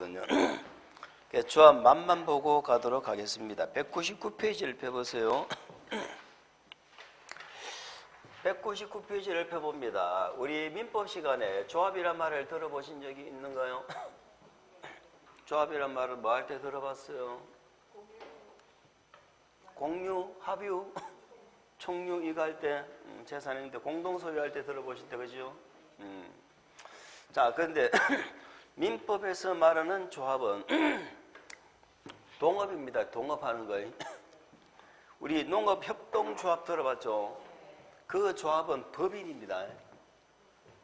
거거든요. 조합 맛만 보고 가도록 하겠습니다. 199페이지를 펴보세요. 199페이지를 펴봅니다. 우리 민법 시간에 조합이란 말을 들어보신 적이 있는가요? 조합이란 말을 뭐 할 때 들어봤어요? 공유, 합유, 총유 이거 할 때, 재산인데 공동소유할 때 들어보실 때 그죠? 자, 그런데 민법에서 말하는 조합은 동업입니다. 동업하는 거예요. 우리 농업협동조합 들어봤죠? 그 조합은 법인입니다.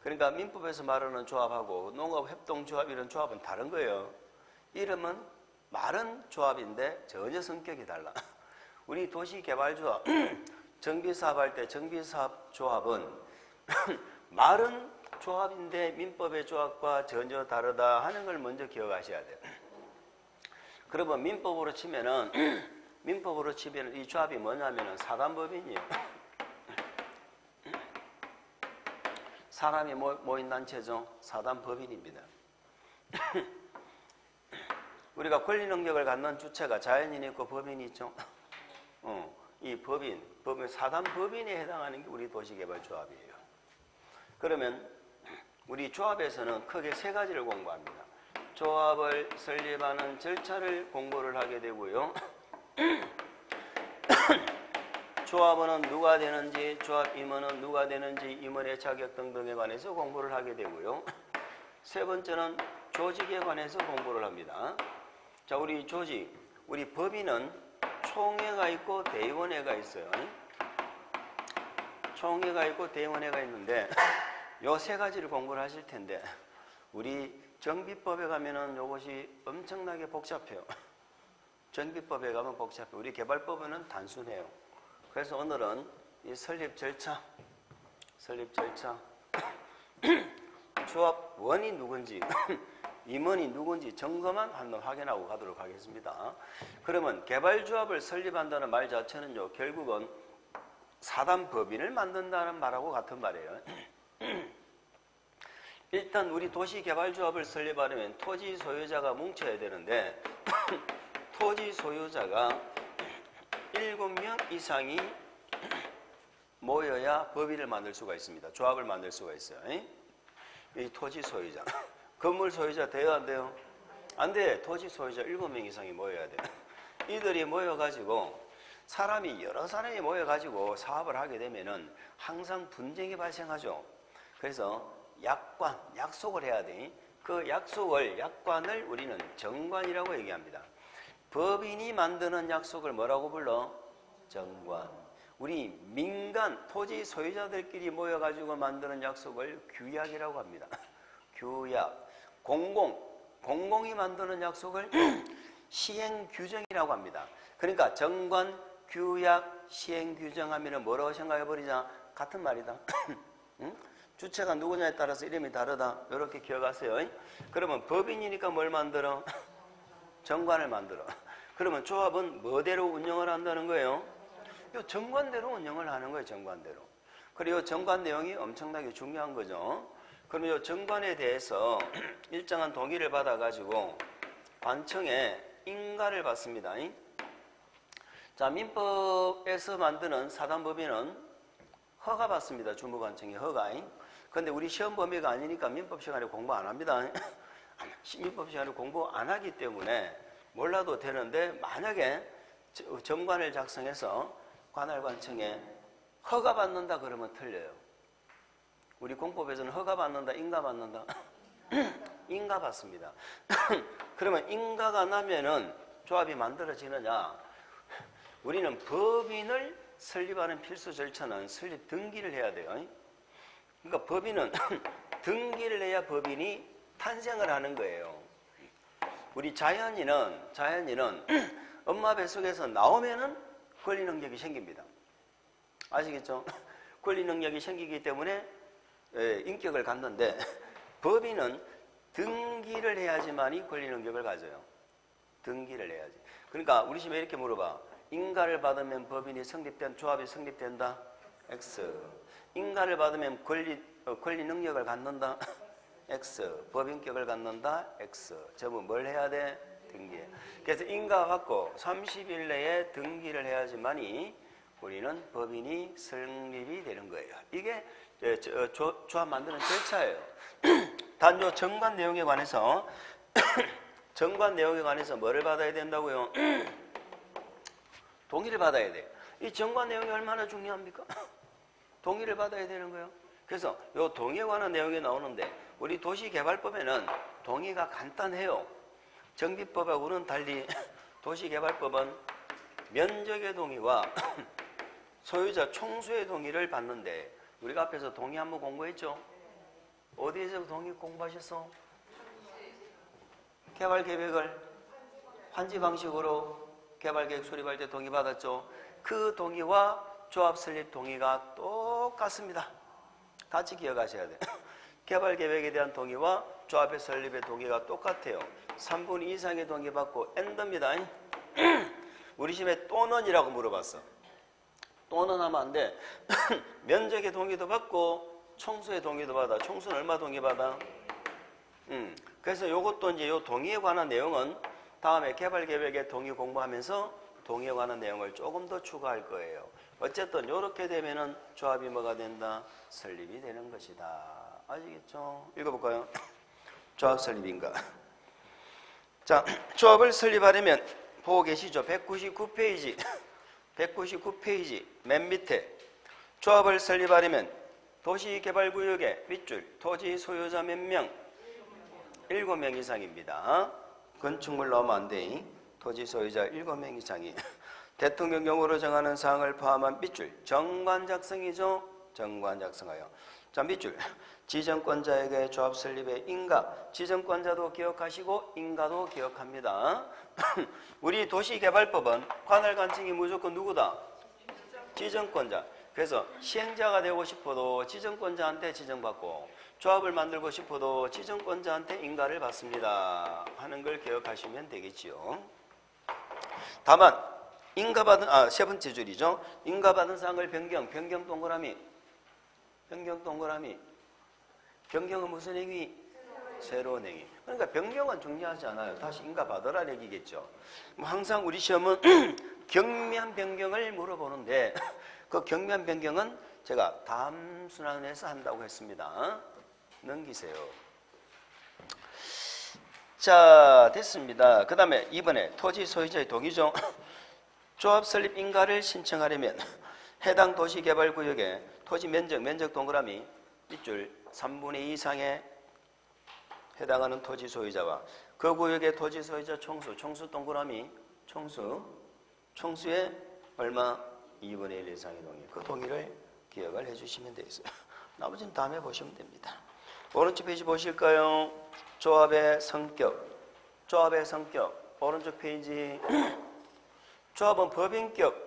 그러니까 민법에서 말하는 조합하고 농업협동조합 이런 조합은 다른 거예요. 이름은 말은 조합인데 전혀 성격이 달라. 우리 도시개발조합, 정비사업할 때 정비사업조합은 말은 조합인데 민법의 조합과 전혀 다르다 하는 걸 먼저 기억하셔야 돼요. 그러면 민법으로 치면은 이 조합이 뭐냐면은 사단법인이에요. 사람이 모인 단체죠. 사단법인입니다. 우리가 권리 능력을 갖는 주체가 자연인이 있고 법인이 있죠. 이 법인 사단법인에 해당하는 게 우리 도시개발조합이에요. 그러면 우리 조합에서는 크게 세 가지를 공부합니다. 조합을 설립하는 절차를 공부를 하게 되고요. 조합원은 누가 되는지, 조합 임원은 누가 되는지, 임원의 자격 등등에 관해서 공부를 하게 되고요. 세 번째는 조직에 관해서 공부를 합니다. 자, 우리 조직, 우리 법인은 총회가 있고 대의원회가 있어요. 총회가 있고 대의원회가 있는데 요 세 가지를 공부를 하실 텐데 우리 정비법에 가면은 요것이 엄청나게 복잡해요. 정비법에 가면 복잡해요. 우리 개발법에는 단순해요. 그래서 오늘은 이 설립 절차, 조합원이 누군지, 임원이 누군지 점검만 한번 확인하고 가도록 하겠습니다. 그러면 개발조합을 설립한다는 말 자체는요, 결국은 사단법인을 만든다는 말하고 같은 말이에요. 일단 우리 도시개발조합을 설립하려면 토지 소유자가 뭉쳐야 되는데 토지 소유자가 7명 이상이 모여야 법인을 만들 수가 있습니다. 조합을 만들 수가 있어요. 이 토지 소유자. 건물 소유자 돼요? 안 돼요? 안 돼. 토지 소유자 7명 이상이 모여야 돼요. 이들이 모여가지고 여러 사람이 모여가지고 사업을 하게 되면은 항상 분쟁이 발생하죠. 그래서 약속을 해야 돼. 그 약관을 우리는 정관이라고 얘기합니다. 법인이 만드는 약속을 뭐라고 불러? 정관. 우리 민간 토지 소유자들끼리 모여가지고 만드는 약속을 규약이라고 합니다. 규약. 공공이 만드는 약속을 시행규정이라고 합니다. 그러니까 정관, 규약, 시행규정 하면은 뭐라고 생각해버리자? 같은 말이다. 응? 주체가 누구냐에 따라서 이름이 다르다. 이렇게 기억하세요. 그러면 법인이니까 뭘 만들어? 정관을 만들어. 그러면 조합은 뭐대로 운영을 한다는 거예요? 이 정관대로 운영을 하는 거예요. 정관대로. 그리고 정관 내용이 엄청나게 중요한 거죠. 그럼 이 정관에 대해서 일정한 동의를 받아가지고 관청에 인가를 받습니다. 자, 민법에서 만드는 사단법인은 허가 받습니다. 주무관청에 허가. 그런데 우리 시험 범위가 아니니까 민법 시간에 공부 안 합니다. 민법 시간에 공부 안 하기 때문에 몰라도 되는데 만약에 정관을 작성해서 관할관청에 허가 받는다 그러면 틀려요. 우리 공법에서는 허가 받는다, 인가 받는다? 인가 받습니다. 그러면 인가가 나면은 조합이 만들어지느냐? 우리는 법인을 설립하는 필수 절차는 설립 등기를 해야 돼요. 그러니까 법인은 등기를 해야 법인이 탄생을 하는 거예요. 우리 자연인은 엄마 뱃속에서 나오면은 권리 능력이 생깁니다. 아시겠죠? 권리 능력이 생기기 때문에 인격을 갖는데 법인은 등기를 해야지만이 권리 능력을 가져요. 등기를 해야지. 그러니까 우리 집에 이렇게 물어봐. 인가를 받으면 법인이 조합이 성립된다? X. 인가를 받으면 권리 능력을 갖는다? X. 법인격을 갖는다? X. 전부 뭘 해야 돼? 등기. 그래서 인가받고 30일 내에 등기를 해야지만이 우리는 법인이 성립이 되는 거예요. 이게 조합 만드는 절차예요. 단조 정관 내용에 관해서 정관 내용에 관해서 뭐를 받아야 된다고요? 동의를 받아야 돼. 이 정관 내용이 얼마나 중요합니까? 동의를 받아야 되는 거예요. 그래서 이 동의에 관한 내용이 나오는데 우리 도시개발법에는 동의가 간단해요. 정비법하고는 달리 도시개발법은 면적의 동의와 소유자 총수의 동의를 받는데 우리가 앞에서 동의 한번 공부했죠? 어디에서 동의 공부하셨어? 개발계획을 환지 방식으로 개발계획 수립할 때 동의 받았죠? 그 동의와 조합 설립 동의가 똑같습니다. 같이 기억하셔야 돼요. 개발계획에 대한 동의와 조합의 설립의 동의가 똑같아요. 3분의 2 이상의 동의 받고 엔드입니다. 우리 집에 또는이라고 물어봤어. 또는 하면 안 돼. 면적의 동의도 받고 총수의 동의도 받아. 총수는 얼마 동의 받아? 그래서 요것도 이제 요 동의에 관한 내용은 다음에 개발계획의 동의 공부하면서 동의에 관한 내용을 조금 더 추가할 거예요. 어쨌든 요렇게 되면은 조합이 뭐가 된다? 설립이 되는 것이다. 아시겠죠? 읽어볼까요? 조합 설립인가? 자, 조합을 설립하려면 보고 계시죠? 199페이지. 199페이지 맨 밑에 조합을 설립하려면 도시개발구역의 밑줄 토지 소유자 몇 명? 7명 이상입니다. 건축물 넣으면 안 돼. 토지 소유자 7명 이상이 대통령령으로 정하는 사항을 포함한 밑줄 정관 작성이죠. 정관 작성하여. 자, 밑줄 지정권자에게 조합 설립의 인가. 지정권자도 기억하시고 인가도 기억합니다. 우리 도시개발법은 관할 관청이 무조건 누구다? 지정권자. 그래서 시행자가 되고 싶어도 지정권자한테 지정받고 조합을 만들고 싶어도 지정권자한테 인가를 받습니다 하는 걸 기억하시면 되겠지요. 다만 인가받은 세 번째 줄이죠. 인가받은 사항을 변경 동그라미. 변경 동그라미. 변경은 무슨 행위? 새로운 행위. 그러니까 변경은 중요하지 않아요. 다시 인가받으라 얘기겠죠. 항상 우리 시험은 경미한 변경을 물어보는데 그 경미한 변경은 제가 다음 순환에서 한다고 했습니다. 넘기세요. 자, 됐습니다. 그 다음에 이번에 토지 소유자의 동의죠. 조합 설립 인가를 신청하려면 해당 도시개발구역의 토지 면적 동그라미 밑줄 3분의 2 이상에 해당하는 토지 소유자와 그 구역의 토지 소유자 총수 동그라미 총수의 얼마? 2분의 1 이상의 동의. 그 동의를 기억을 해주시면 되겠어요. 나머지는 다음에 보시면 됩니다. 오른쪽 페이지 보실까요? 조합의 성격. 오른쪽 페이지. 조합은 법인격.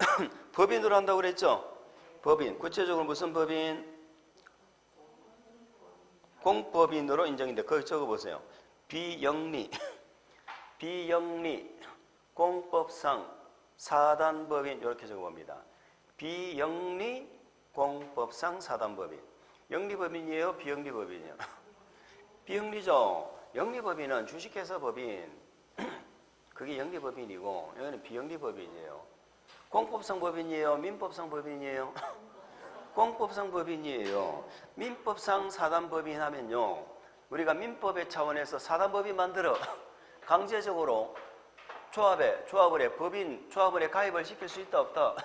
법인으로 한다고 그랬죠? 법인. 구체적으로 무슨 법인? 공법인으로 인정인데 거기 적어보세요. 비영리, 공법상 사단법인 이렇게 적어봅니다. 비영리, 공법상 사단법인. 영리법인이에요? 비영리법인이에요? 비영리죠. 영리법인은 주식회사 법인. 그게 영리법인이고 여기는 비영리법인이에요. 공법상 법인이에요? 민법상 법인이에요? 공법상 법인이에요. 민법상 사단법인 하면요. 우리가 민법의 차원에서 사단법인 만들어 강제적으로 조합을 해 조합을 해 가입을 시킬 수 있다 없다?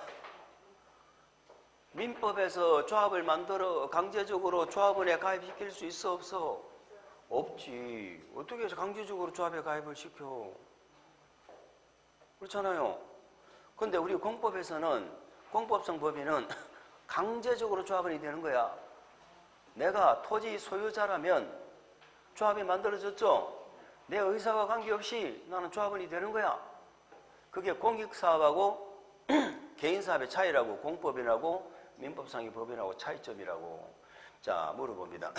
민법에서 조합을 만들어 강제적으로 조합을 해 가입시킬 수 있어 없어? 없지. 어떻게 해서 강제적으로 조합에 가입을 시켜? 그렇잖아요. 근데 우리 공법에서는 공법상 법인은 강제적으로 조합원이 되는 거야. 내가 토지 소유자라면 조합이 만들어졌죠. 내 의사와 관계없이 나는 조합원이 되는 거야. 그게 공익사업하고 개인사업의 차이라고. 공법인하고 민법상의 법인하고 차이점이라고. 자, 물어봅니다.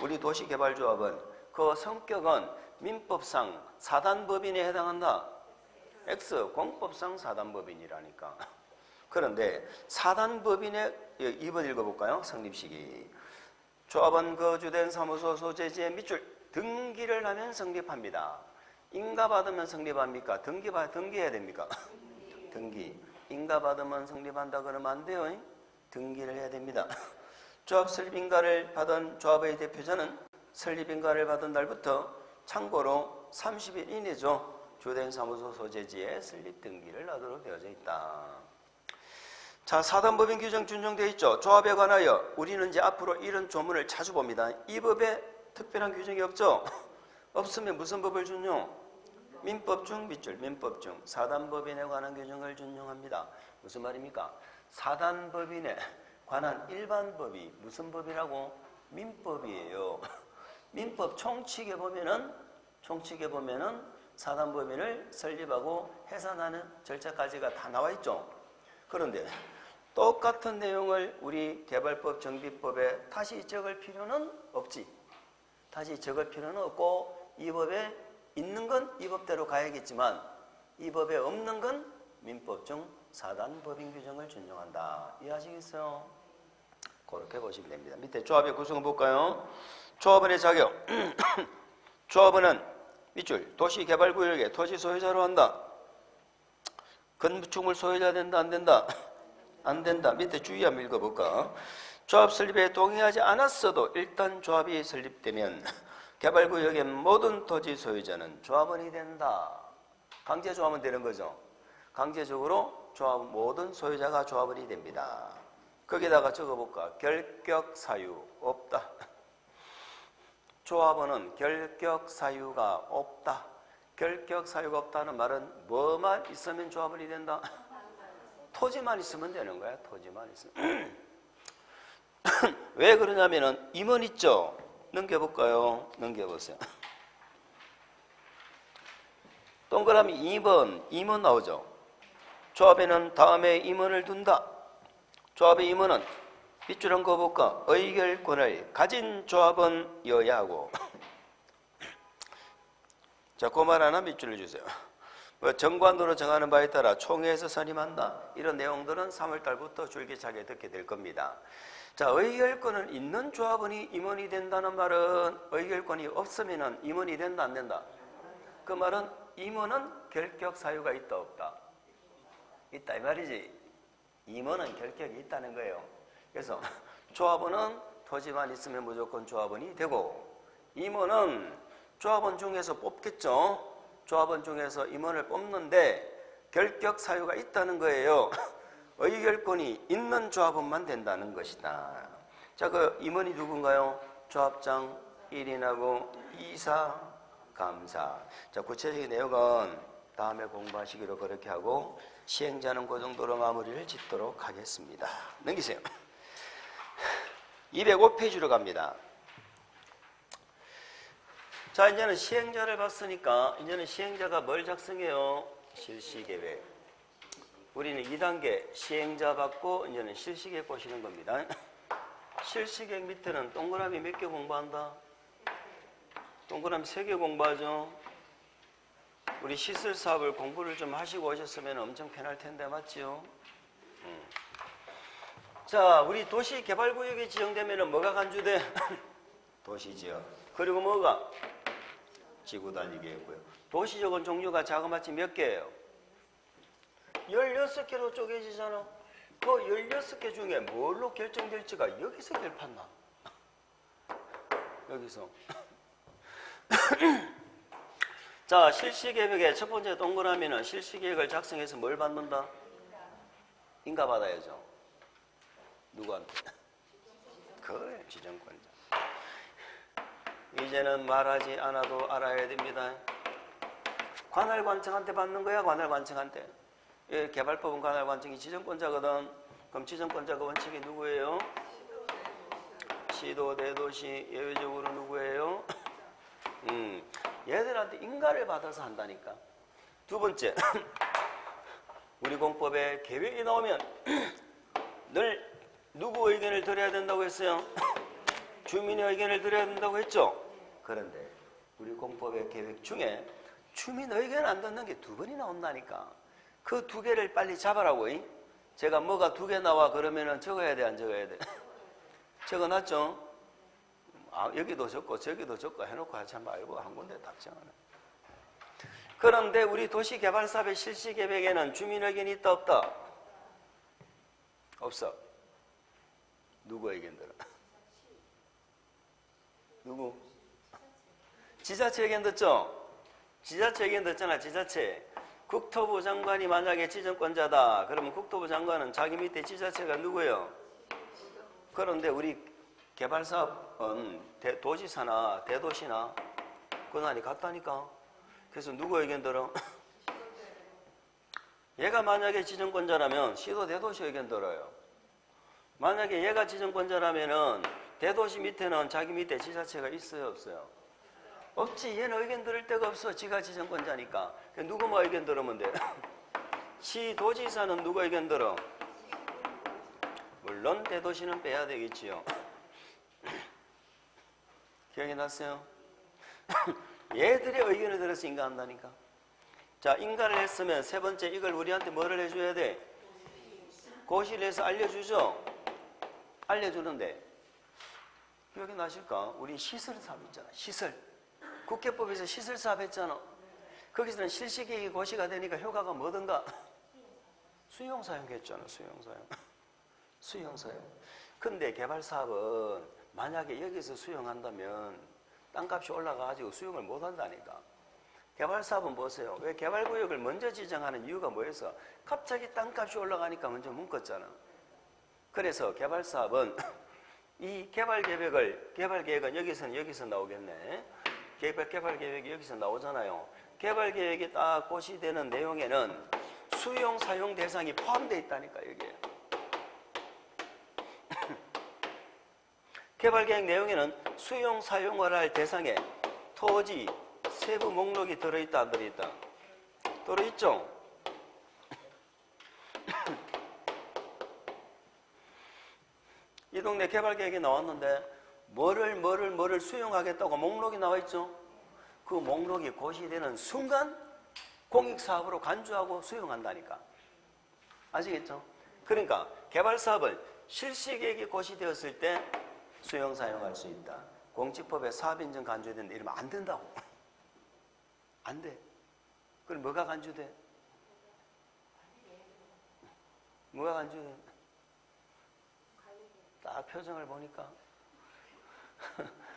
우리 도시개발조합은 그 성격은 민법상 사단법인에 해당한다. X, 공법상 사단법인이라니까. 그런데 사단법인의 2번 읽어볼까요? 성립시기. 조합은 거주된 사무소 소재지의 밑줄 등기를 하면 성립합니다. 인가받으면 성립합니까? 등기해야 됩니까? 등기. 인가받으면 성립한다 그러면 안 돼요. 등기를 해야 됩니다. 조합 설립인가를 받은 조합의 대표자는 설립인가를 받은 날부터 참고로 30일 이내죠. 주된 사무소 소재지에 설립 등기를 하도록 되어져 있다. 자, 사단법인 규정 준용되어 있죠. 조합에 관하여 우리는 이제 앞으로 이런 조문을 자주 봅니다. 이 법에 특별한 규정이 없죠. 없으면 무슨 법을 준용? 민법 중 밑줄 민법 중 사단법인에 관한 규정을 준용합니다. 무슨 말입니까? 사단법인에 관한 일반법이 무슨 법이라고? 민법이에요. 민법 총칙에 보면은 사단법인을 설립하고 해산하는 절차까지가 다 나와 있죠. 그런데 똑같은 내용을 우리 개발법 정비법에 다시 적을 필요는 없지. 다시 적을 필요는 없고 이 법에 있는 건 이 법대로 가야겠지만 이 법에 없는 건 민법 중 사단법인 규정을 준용한다. 이해하시겠어요? 그렇게 보시면 됩니다. 밑에 조합의 구성을 볼까요? 조합원의 자격. 조합원은 밑줄 도시개발구역의 토지 소유자로 한다. 건축물 소유자 된다 안 된다? 안 된다. 밑에 주의 한번 읽어볼까? 조합 설립에 동의하지 않았어도 일단 조합이 설립되면 개발구역의 모든 토지 소유자는 조합원이 된다. 강제 조합원 되는 거죠. 강제적으로 조합 모든 소유자가 조합원이 됩니다. 거기다가 적어볼까? 결격 사유 없다. 조합원은 결격 사유가 없다. 결격 사유가 없다는 말은 뭐만 있으면 조합원이 된다? 토지만 있으면 되는 거야. 토지만 있으면. 왜 그러냐면은 임원 있죠? 넘겨볼까요? 넘겨보세요. 동그라미 2번 임원 나오죠? 조합에는 다음에 임원을 둔다. 조합의 임원은 밑줄 한 거 볼까? 의결권을 가진 조합원이어야 하고 자, 그 말 하나 밑줄을 주세요. 뭐 정관으로 정하는 바에 따라 총회에서 선임한다. 이런 내용들은 3월 달부터 줄기차게 듣게 될 겁니다. 자, 의결권을 있는 조합원이 임원이 된다는 말은 의결권이 없으면 임원이 된다 안 된다? 그 말은 임원은 결격 사유가 있다 없다? 있다 이 말이지. 임원은 결격이 있다는 거예요. 그래서 조합원은 토지만 있으면 무조건 조합원이 되고 임원은 조합원 중에서 뽑겠죠. 조합원 중에서 임원을 뽑는데 결격 사유가 있다는 거예요. 의결권이 있는 조합원만 된다는 것이다. 자, 그 임원이 누군가요? 조합장 1인하고 이사, 감사. 자, 구체적인 내용은 다음에 공부하시기로 그렇게 하고 시행자는 그 정도로 마무리를 짓도록 하겠습니다. 넘기세요. 205페이지로 갑니다. 자, 이제는 시행자를 봤으니까 이제는 시행자가 뭘 작성해요? 실시계획. 우리는 2단계 시행자 받고 이제는 실시계획 보시는 겁니다. 실시계획 밑에는 동그라미 몇 개 공부한다? 동그라미 3개 공부하죠. 우리 시설 사업을 공부를 좀 하시고 오셨으면 엄청 편할 텐데 맞지요? 자, 우리 도시개발구역이 지정되면 뭐가 간주돼? 도시지역. 그리고 뭐가? 지구단위계획구역. 도시적은 종류가 자그마치 몇 개예요? 16개로 쪼개지잖아. 그 16개 중에 뭘로 결정될지가 여기서 결판나. 여기서. 자, 실시계획의 첫 번째 동그라미는 실시계획을 작성해서 뭘 받는다? 인가 받아야죠. 누구한테? 그래, 지정권자. 이제는 말하지 않아도 알아야 됩니다. 관할관청한테 받는 거야, 관할관청한테. 예, 개발법은 관할관청이 지정권자거든. 그럼 지정권자가 원칙이 누구예요? 시도, 대도시, 예외적으로 누구예요? 얘들한테 인가를 받아서 한다니까. 두 번째, 우리 공법에 계획이 나오면 늘 누구 의견을 들어야 된다고 했어요? 주민의 의견을 들어야 된다고 했죠? 그런데 우리 공법의 계획 중에 주민 의견 안 듣는 게 2번이 나온다니까. 그 2개를 빨리 잡아라고. 제가 뭐가 2개 나와 그러면은 적어야 돼, 안 적어야 돼? 적어놨죠? 여기도 적고 저기도 적고 해놓고 하지 말고 한 군데 딱 정하네. 그런데 우리 도시개발사업의 실시계획에는 주민 의견이 있다 없다? 없어. 누구 의견 들어? 누구? 지자체 의견 듣죠? 지자체 의견 듣잖아. 지자체. 국토부 장관이 만약에 지정권자다. 그러면 국토부 장관은 자기 밑에 지자체가 누구예요? 그런데 우리 개발사업은 도지사나 대도시나 권한이 같다니까. 그래서 누구 의견 들어? 얘가 만약에 지정권자라면 시도 대도시 의견 들어요. 만약에 얘가 지정권자라면은 대도시 밑에는 자기 밑에 지자체가 있어요 없어요? 없지. 얘는 의견 들을 데가 없어. 지가 지정권자니까. 누구만 의견 들으면 돼? 시도지사는 누가 의견 들어? 물론 대도시는 빼야 되겠지요. 기억이 났어요? 얘들의 의견을 들어서 인가한다니까. 자, 인가를 했으면 세 번째 이걸 우리한테 뭐를 해줘야 돼? 고시를 해서 알려주죠? 알려주는데 기억이 나실까? 우리 시설사업 있잖아. 시설. 국회법에서 시설사업 했잖아. 거기서는 실시계획이 고시가 되니까 효과가 뭐든가? 수용사용 했잖아. 수용사용. 수용사용. 근데 개발사업은 만약에 여기서 수용한다면 땅값이 올라가가지고 수용을 못한다니까. 개발사업은 보세요. 왜 개발구역을 먼저 지정하는 이유가 뭐였어? 갑자기 땅값이 올라가니까 먼저 묶었잖아. 그래서 개발사업은 이 개발계획은 여기서 나오겠네. 개발계획이 여기서 나오잖아요. 개발계획이 딱 고시되는 내용에는 수용, 사용 대상이 포함되어 있다니까, 여기에. 개발계획 내용에는 수용, 사용을 할 대상에 토지, 세부 목록이 들어있다, 안 들어있다? 들어있죠? 이 동네 개발계획이 나왔는데 뭐를 수용하겠다고 목록이 나와 있죠? 그 목록이 고시되는 순간 공익사업으로 간주하고 수용한다니까. 아시겠죠? 그러니까 개발사업을 실시계획이 고시되었을 때 수용, 사용할 수 있다. 공직법에 사업인증 간주된다 이러면 안 된다고. 안 돼. 그럼 뭐가 간주돼? 뭐가 간주돼? 딱 표정을 보니까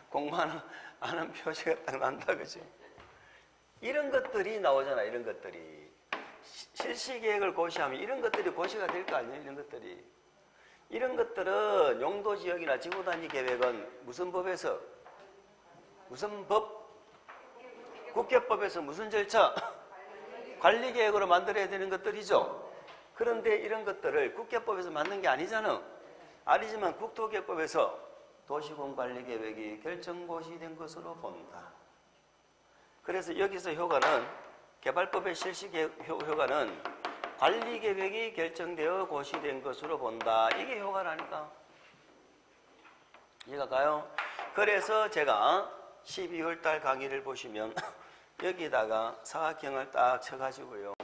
공부하는 아는 표시가 딱 난다, 그지? 이런 것들이 나오잖아, 이런 것들이. 실시계획을 고시하면 이런 것들이 고시가 될 거 아니에요, 이런 것들이. 이런 것들은 용도지역이나 지구단위 계획은 무슨 법에서? 무슨 법? 국회법에서 무슨 절차? 관리계획으로 만들어야 되는 것들이죠. 그런데 이런 것들을 국회법에서 만든 게 아니잖아. 아니지만 국토개혁법에서 도시공관리계획이 결정고시된 것으로 본다. 그래서 여기서 효과는 개발법의 실시효과는 관리계획이 결정되어 고시된 것으로 본다. 이게 효과라니까. 이해가 가요? 그래서 제가 12월 달 강의를 보시면 여기다가 사각형을 딱 쳐가지고요.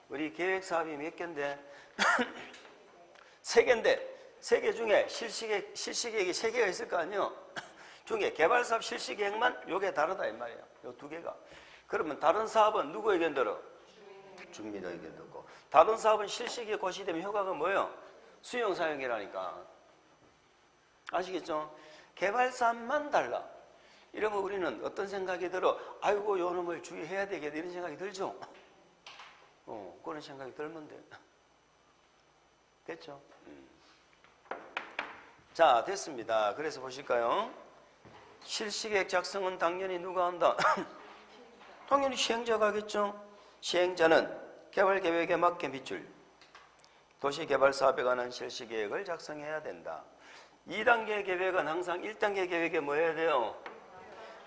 우리 계획사업이 몇 개인데? 3개인데 3개 중에 실시계획이 3개가 있을 거 아니에요? 중에 개발사업 실시계획만 요게 다르다 이 말이에요. 요 2개가. 그러면 다른 사업은 누구 의견 들어? 주민 의견 듣고. 다른 사업은 실시계획 고시되면 효과가 뭐예요? 수용사용이라니까. 아시겠죠? 개발사업만 달라. 이러면 우리는 어떤 생각이 들어? 아이고 요 놈을 주의해야 되겠다 이런 생각이 들죠? 그런 생각이 들면 돼. 됐죠? 자, 됐습니다. 그래서 보실까요? 실시계획 작성은 당연히 누가 한다? 당연히 시행자가 하겠죠? 시행자는 개발계획에 맞게 밑줄 도시개발사업에 관한 실시계획을 작성해야 된다. 2단계 계획은 항상 1단계 계획에 뭐 해야 돼요?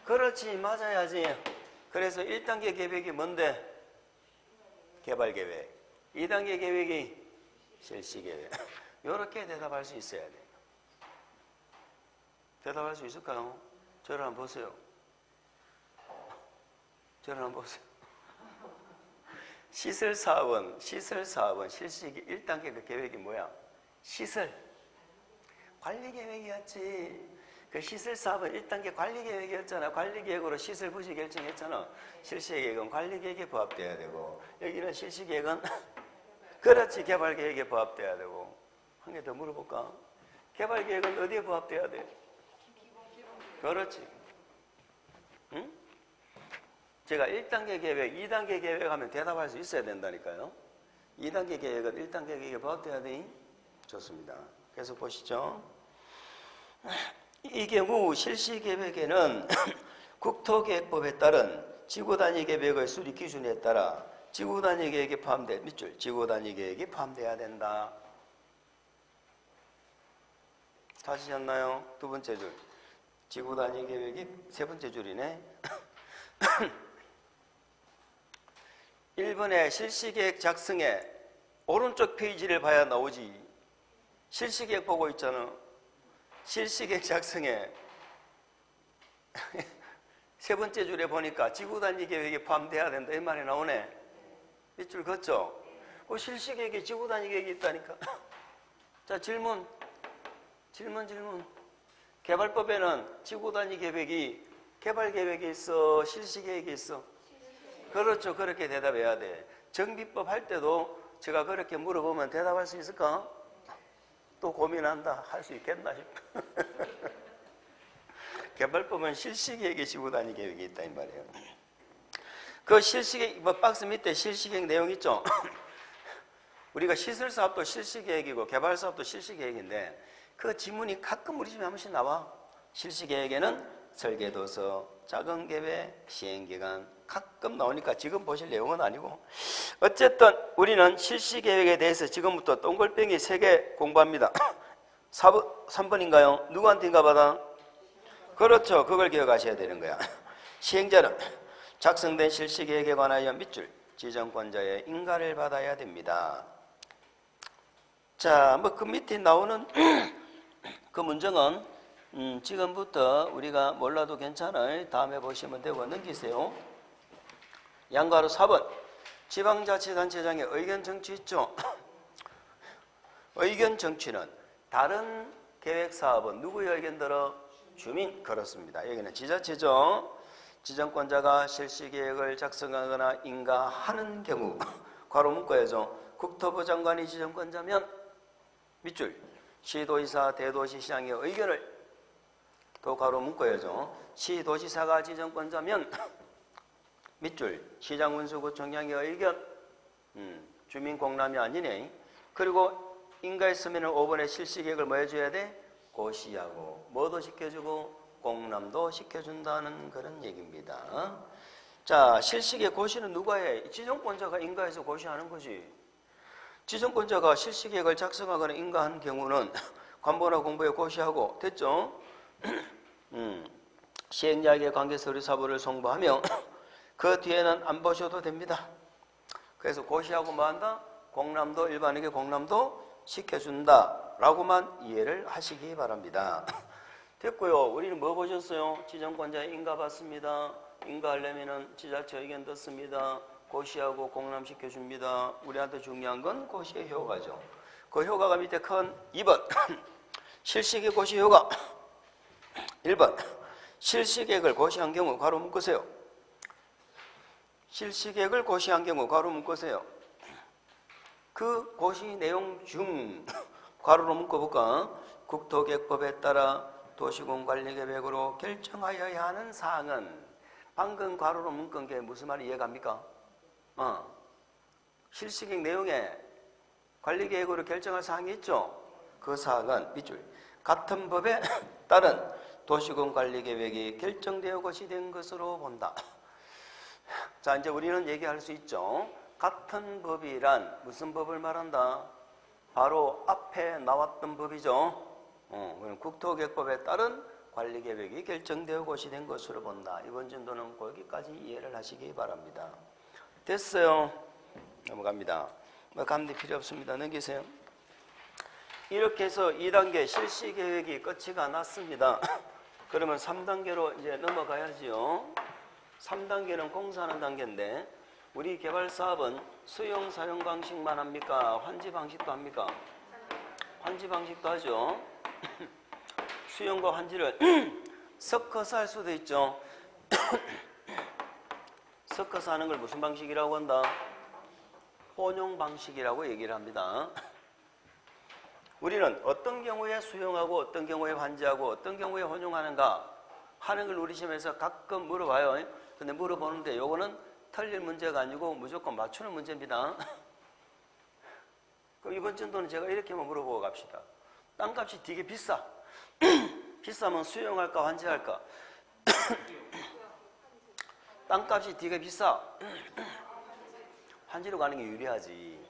그렇지, 맞아야지. 그래서 1단계 계획이 뭔데? 개발계획. 2단계 계획이 실시계획. 이렇게 대답할 수 있어야 돼요. 대답할 수 있을까요? 저를 한번 보세요. 저를 한번 보세요. 시설사업은 실시기 1단계 그 계획이 뭐야? 시설. 관리계획이었지. 그 시설 사업은 1단계 관리계획이었잖아. 관리계획으로 시설 부지 결정했잖아. 실시계획은 관리계획에 부합돼야 되고, 여기는 실시계획은 그렇지, 개발계획에 부합돼야 되고. 한 개 더 물어볼까? 개발계획은 어디에 부합돼야 돼? 그렇지. 응? 제가 1단계 계획, 2단계 계획하면 대답할 수 있어야 된다니까요. 2단계 계획은 1단계 계획에 부합돼야 돼. 좋습니다. 계속 보시죠. 이 경우 실시계획에는 국토계획법에 따른 지구단위계획의 수립 기준에 따라 지구단위계획에 포함된 밑줄 지구단위계획이 포함돼야 된다. 찾으셨나요? 두 번째 줄 지구단위계획이 세 번째 줄이네. 1번에 실시계획 작성에 오른쪽 페이지를 봐야 나오지. 실시계획 보고 있잖아. 실시계획 작성에 세 번째 줄에 보니까 지구단위계획에 포함돼야 된다 이 말이 나오네. 밑줄 걷죠? 실시계획에 지구단위계획이 있다니까. 자, 질문. 개발법에는 지구단위계획이 개발계획이 있어, 실시계획이 있어? 그렇죠. 그렇게 대답해야 돼. 정비법 할 때도 제가 그렇게 물어보면 대답할 수 있을까? 또 고민한다. 할 수 있겠나 싶어. 개발법은 실시계획에 지구단위계획이 있다 이 말이에요. 그 실시계획, 박스 밑에 실시계획 내용 있죠? 우리가 시설사업도 실시계획이고 개발사업도 실시계획인데 그 지문이 가끔 우리 집에 한 번씩 나와. 실시계획에는 설계도서, 작은 계획, 시행기간 가끔 나오니까 지금 보실 내용은 아니고 어쨌든 우리는 실시계획에 대해서 지금부터 동글뱅이 3개 공부합니다. 3번인가요? 누구한테인가 받아? 그렇죠. 그걸 기억하셔야 되는 거야. 시행자는 작성된 실시계획에 관하여 밑줄 지정권자의 인가를 받아야 됩니다. 자, 그 밑에 나오는 그 문장은 지금부터 우리가 몰라도 괜찮아요. 다음에 보시면 되고 넘기세요. 양가로 4번 지방자치단체장의 의견 정치 있죠? 의견 정치는 다른 계획사업은 누구의 의견 들어? 주민. 그렇습니다. 여기는 지자체죠. 지정권자가 실시계획을 작성하거나 인가하는 경우 괄호 묶어야죠. 국토부 장관이 지정권자면 밑줄 시도지사, 대도시시장의 의견을 또 괄호 묶어야죠. 시도지사가 지정권자면 밑줄 시장군수구청장의 의견. 주민공람이 아니네. 그리고 인가했으면 5번에 실시계획을 뭐 해줘야 돼? 고시하고 뭐도 시켜주고 공람도 시켜준다는 그런 얘기입니다. 자, 실시계획 고시는 누가 해? 지정권자가 인가해서 고시하는 거지. 지정권자가 실시계획을 작성하거나 인가한 경우는 관보나 공부에 고시하고 됐죠? 시행자에게 관계서류사부를 송부하며 그 뒤에는 안 보셔도 됩니다. 그래서 고시하고 뭐한다? 공람도 일반에게 공람도 시켜준다 라고만 이해를 하시기 바랍니다. 됐고요. 우리는 뭐 보셨어요? 지정권자의 인가 받습니다. 인가하려면 지자체 의견 듣습니다. 고시하고 공람시켜줍니다. 우리한테 중요한 건 고시의 효과죠. 그 효과가 밑에 큰 2번 실시계획 고시 효과. 1번 실시계획을 고시한 경우 괄호 묶으세요. 실시계획을 고시한 경우 괄호 묶으세요. 그 고시 내용 중 괄호로 묶어볼까? 국토계획법에 따라 도시공관리계획으로 결정하여야 하는 사항은 방금 괄호로 묶은 게 무슨 말이 이해갑니까? 실시계획 내용에 관리계획으로 결정할 사항이 있죠? 그 사항은 밑줄 같은 법에 따른 도시공관리계획이 결정되어 고시된 것으로 본다. 자, 이제 우리는 얘기할 수 있죠. 같은 법이란 무슨 법을 말한다? 바로 앞에 나왔던 법이죠. 국토계획법에 따른 관리계획이 결정되어 고시된 것으로 본다. 이번 진도는 거기까지 이해를 하시기 바랍니다. 됐어요. 넘어갑니다. 뭐 감리 필요 없습니다. 넘기세요. 이렇게 해서 2단계 실시계획이 끝이가 났습니다. 그러면 3단계로 이제 넘어가야지요. 3단계는 공사하는 단계인데 우리 개발사업은 수용 사용 방식만 합니까? 환지 방식도 합니까? 환지 방식도 하죠. 수용과 환지를 섞어서 할 수도 있죠. 섞어서 하는 걸 무슨 방식이라고 한다? 혼용 방식이라고 얘기를 합니다. 우리는 어떤 경우에 수용하고 어떤 경우에 환지하고 어떤 경우에 혼용하는가 하는 걸 우리 시험에서 가끔 물어봐요. 근데 물어보는데 요거는 틀릴 문제가 아니고 무조건 맞추는 문제입니다. 그럼 이번 전도는 제가 이렇게만 물어보고 갑시다. 땅값이 되게 비싸. 비싸면 수용할까 환지할까? 땅값이 되게 비싸. 환지로 가는 게 유리하지.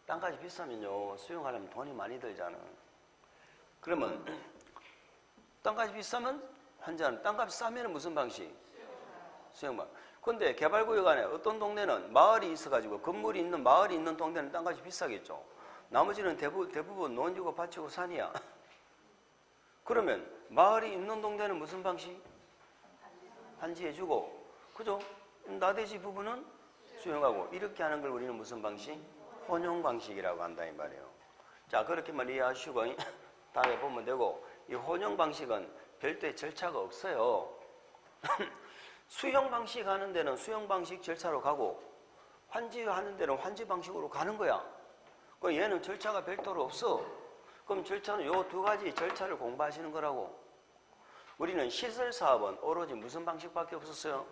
땅값이 비싸면요 수용하려면 돈이 많이 들잖아. 그러면 땅값이 비싸면 환지하는, 땅값이 싸면 무슨 방식? 수용방. 근데 개발구역 안에 어떤 동네는 마을이 있어가지고 건물이 있는 마을이 있는 동네는 땅값이 비싸겠죠. 나머지는 대부분 논이고 밭이고 산이야. 그러면 마을이 있는 동네는 무슨 방식? 환지해주고, 그죠? 나대지 부분은 수용하고, 이렇게 하는 걸 우리는 무슨 방식? 혼용 방식이라고 한다 이 말이에요. 자, 그렇게만 이해하시고 다음에 보면 되고, 이 혼용 방식은 별도의 절차가 없어요. 수용 방식 하는 데는 수용 방식 절차로 가고, 환지 하는 데는 환지 방식으로 가는 거야. 그럼 얘는 절차가 별도로 없어. 그럼 절차는 요 두 가지 절차를 공부하시는 거라고. 우리는 시설 사업은 오로지 무슨 방식밖에 없었어요?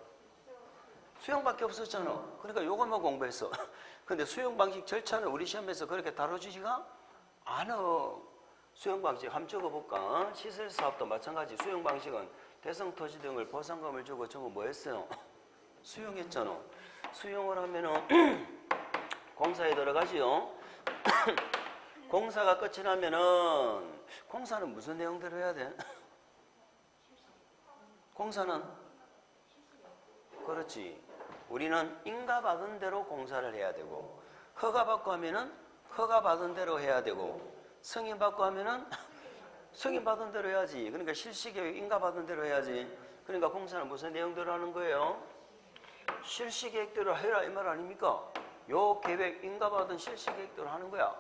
수용밖에 없었잖아. 그러니까 요것만 공부했어. 근데 수용 방식 절차는 우리 시험에서 그렇게 다뤄주지가 않아. 수용 방식 한번 적어볼까? 시설 사업도 마찬가지. 수용 방식은 대성 토지 등을 보상금을 주고 전부 뭐 했어요? 수용했잖아. 수용을 하면은 공사에 들어가지요. 공사가 끝이 나면은 공사는 무슨 내용대로 해야 돼? 공사는 그렇지. 우리는 인가 받은 대로 공사를 해야 되고, 허가 받고 하면은 허가 받은 대로 해야 되고, 승인 받고 하면은 승인 받은 대로 해야지. 그러니까 실시계획 인가 받은 대로 해야지. 그러니까 공사는 무슨 내용대로 하는 거예요? 실시계획대로 해라 이 말 아닙니까? 요 계획 인가 받은 실시계획대로 하는 거야.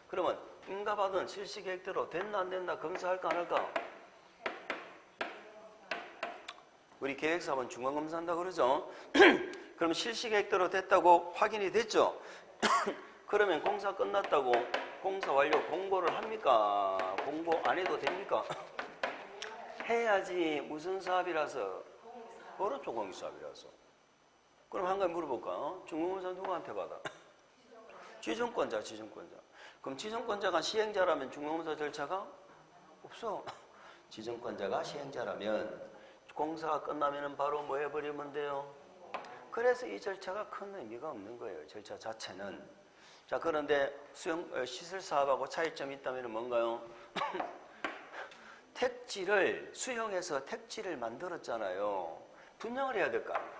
그러면 인가 받은 실시계획대로 됐나 안 됐나 검사할까 안 할까? 우리 계획사업은 중간검사한다 그러죠. 그럼 실시계획대로 됐다고 확인이 됐죠. 그러면 공사 끝났다고 공사 완료 공고를 합니까? 공고 안 해도 됩니까? 해야지. 무슨 사업이라서? 그렇죠, 공익사업이라서. 그럼 한 가지 물어볼까? 중간검사 누구한테 받아? 지정권자. 그럼 지정권자가 시행자라면 중간검사 절차가 없어. 지정권자가 시행자라면 공사가 끝나면 바로 뭐 해버리면 돼요? 그래서 이 절차가 큰 의미가 없는 거예요. 절차 자체는. 자, 그런데 시설 사업하고 차이점이 있다면 뭔가요? 택지를 수용해서 택지를 만들었잖아요. 분양을 해야 될 거 아니에요.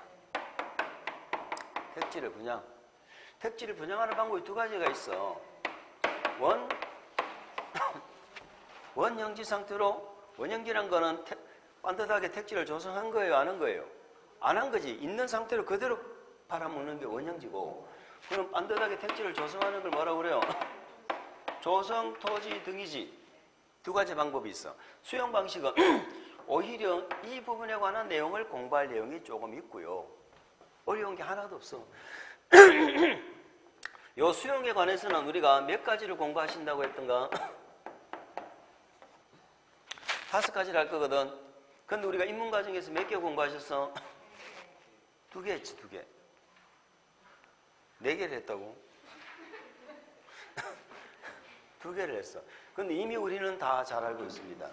택지를 분양. 택지를 분양하는 방법이 두 가지가 있어. 원형지 상태로, 원형지란 거는 반듯하게 택지를 조성한 거예요, 안 한 거예요? 안 한 거지. 있는 상태로 그대로 팔아먹는 게 원형지고, 그럼 반듯하게 택지를 조성하는 걸 뭐라고 그래요? 조성, 토지 등이지. 두 가지 방법이 있어. 수용 방식은 오히려 이 부분에 관한 내용을 공부할 내용이 조금 있고요. 어려운 게 하나도 없어. 요 수용에 관해서는 우리가 몇 가지를 공부하신다고 했던가? 5가지를 할 거거든. 근데 우리가 입문 과정에서 몇 개 공부하셨어? 2개 했지, 2개. 4개를 했다고? 2개를 했어. 근데 이미 우리는 다 잘 알고 있습니다.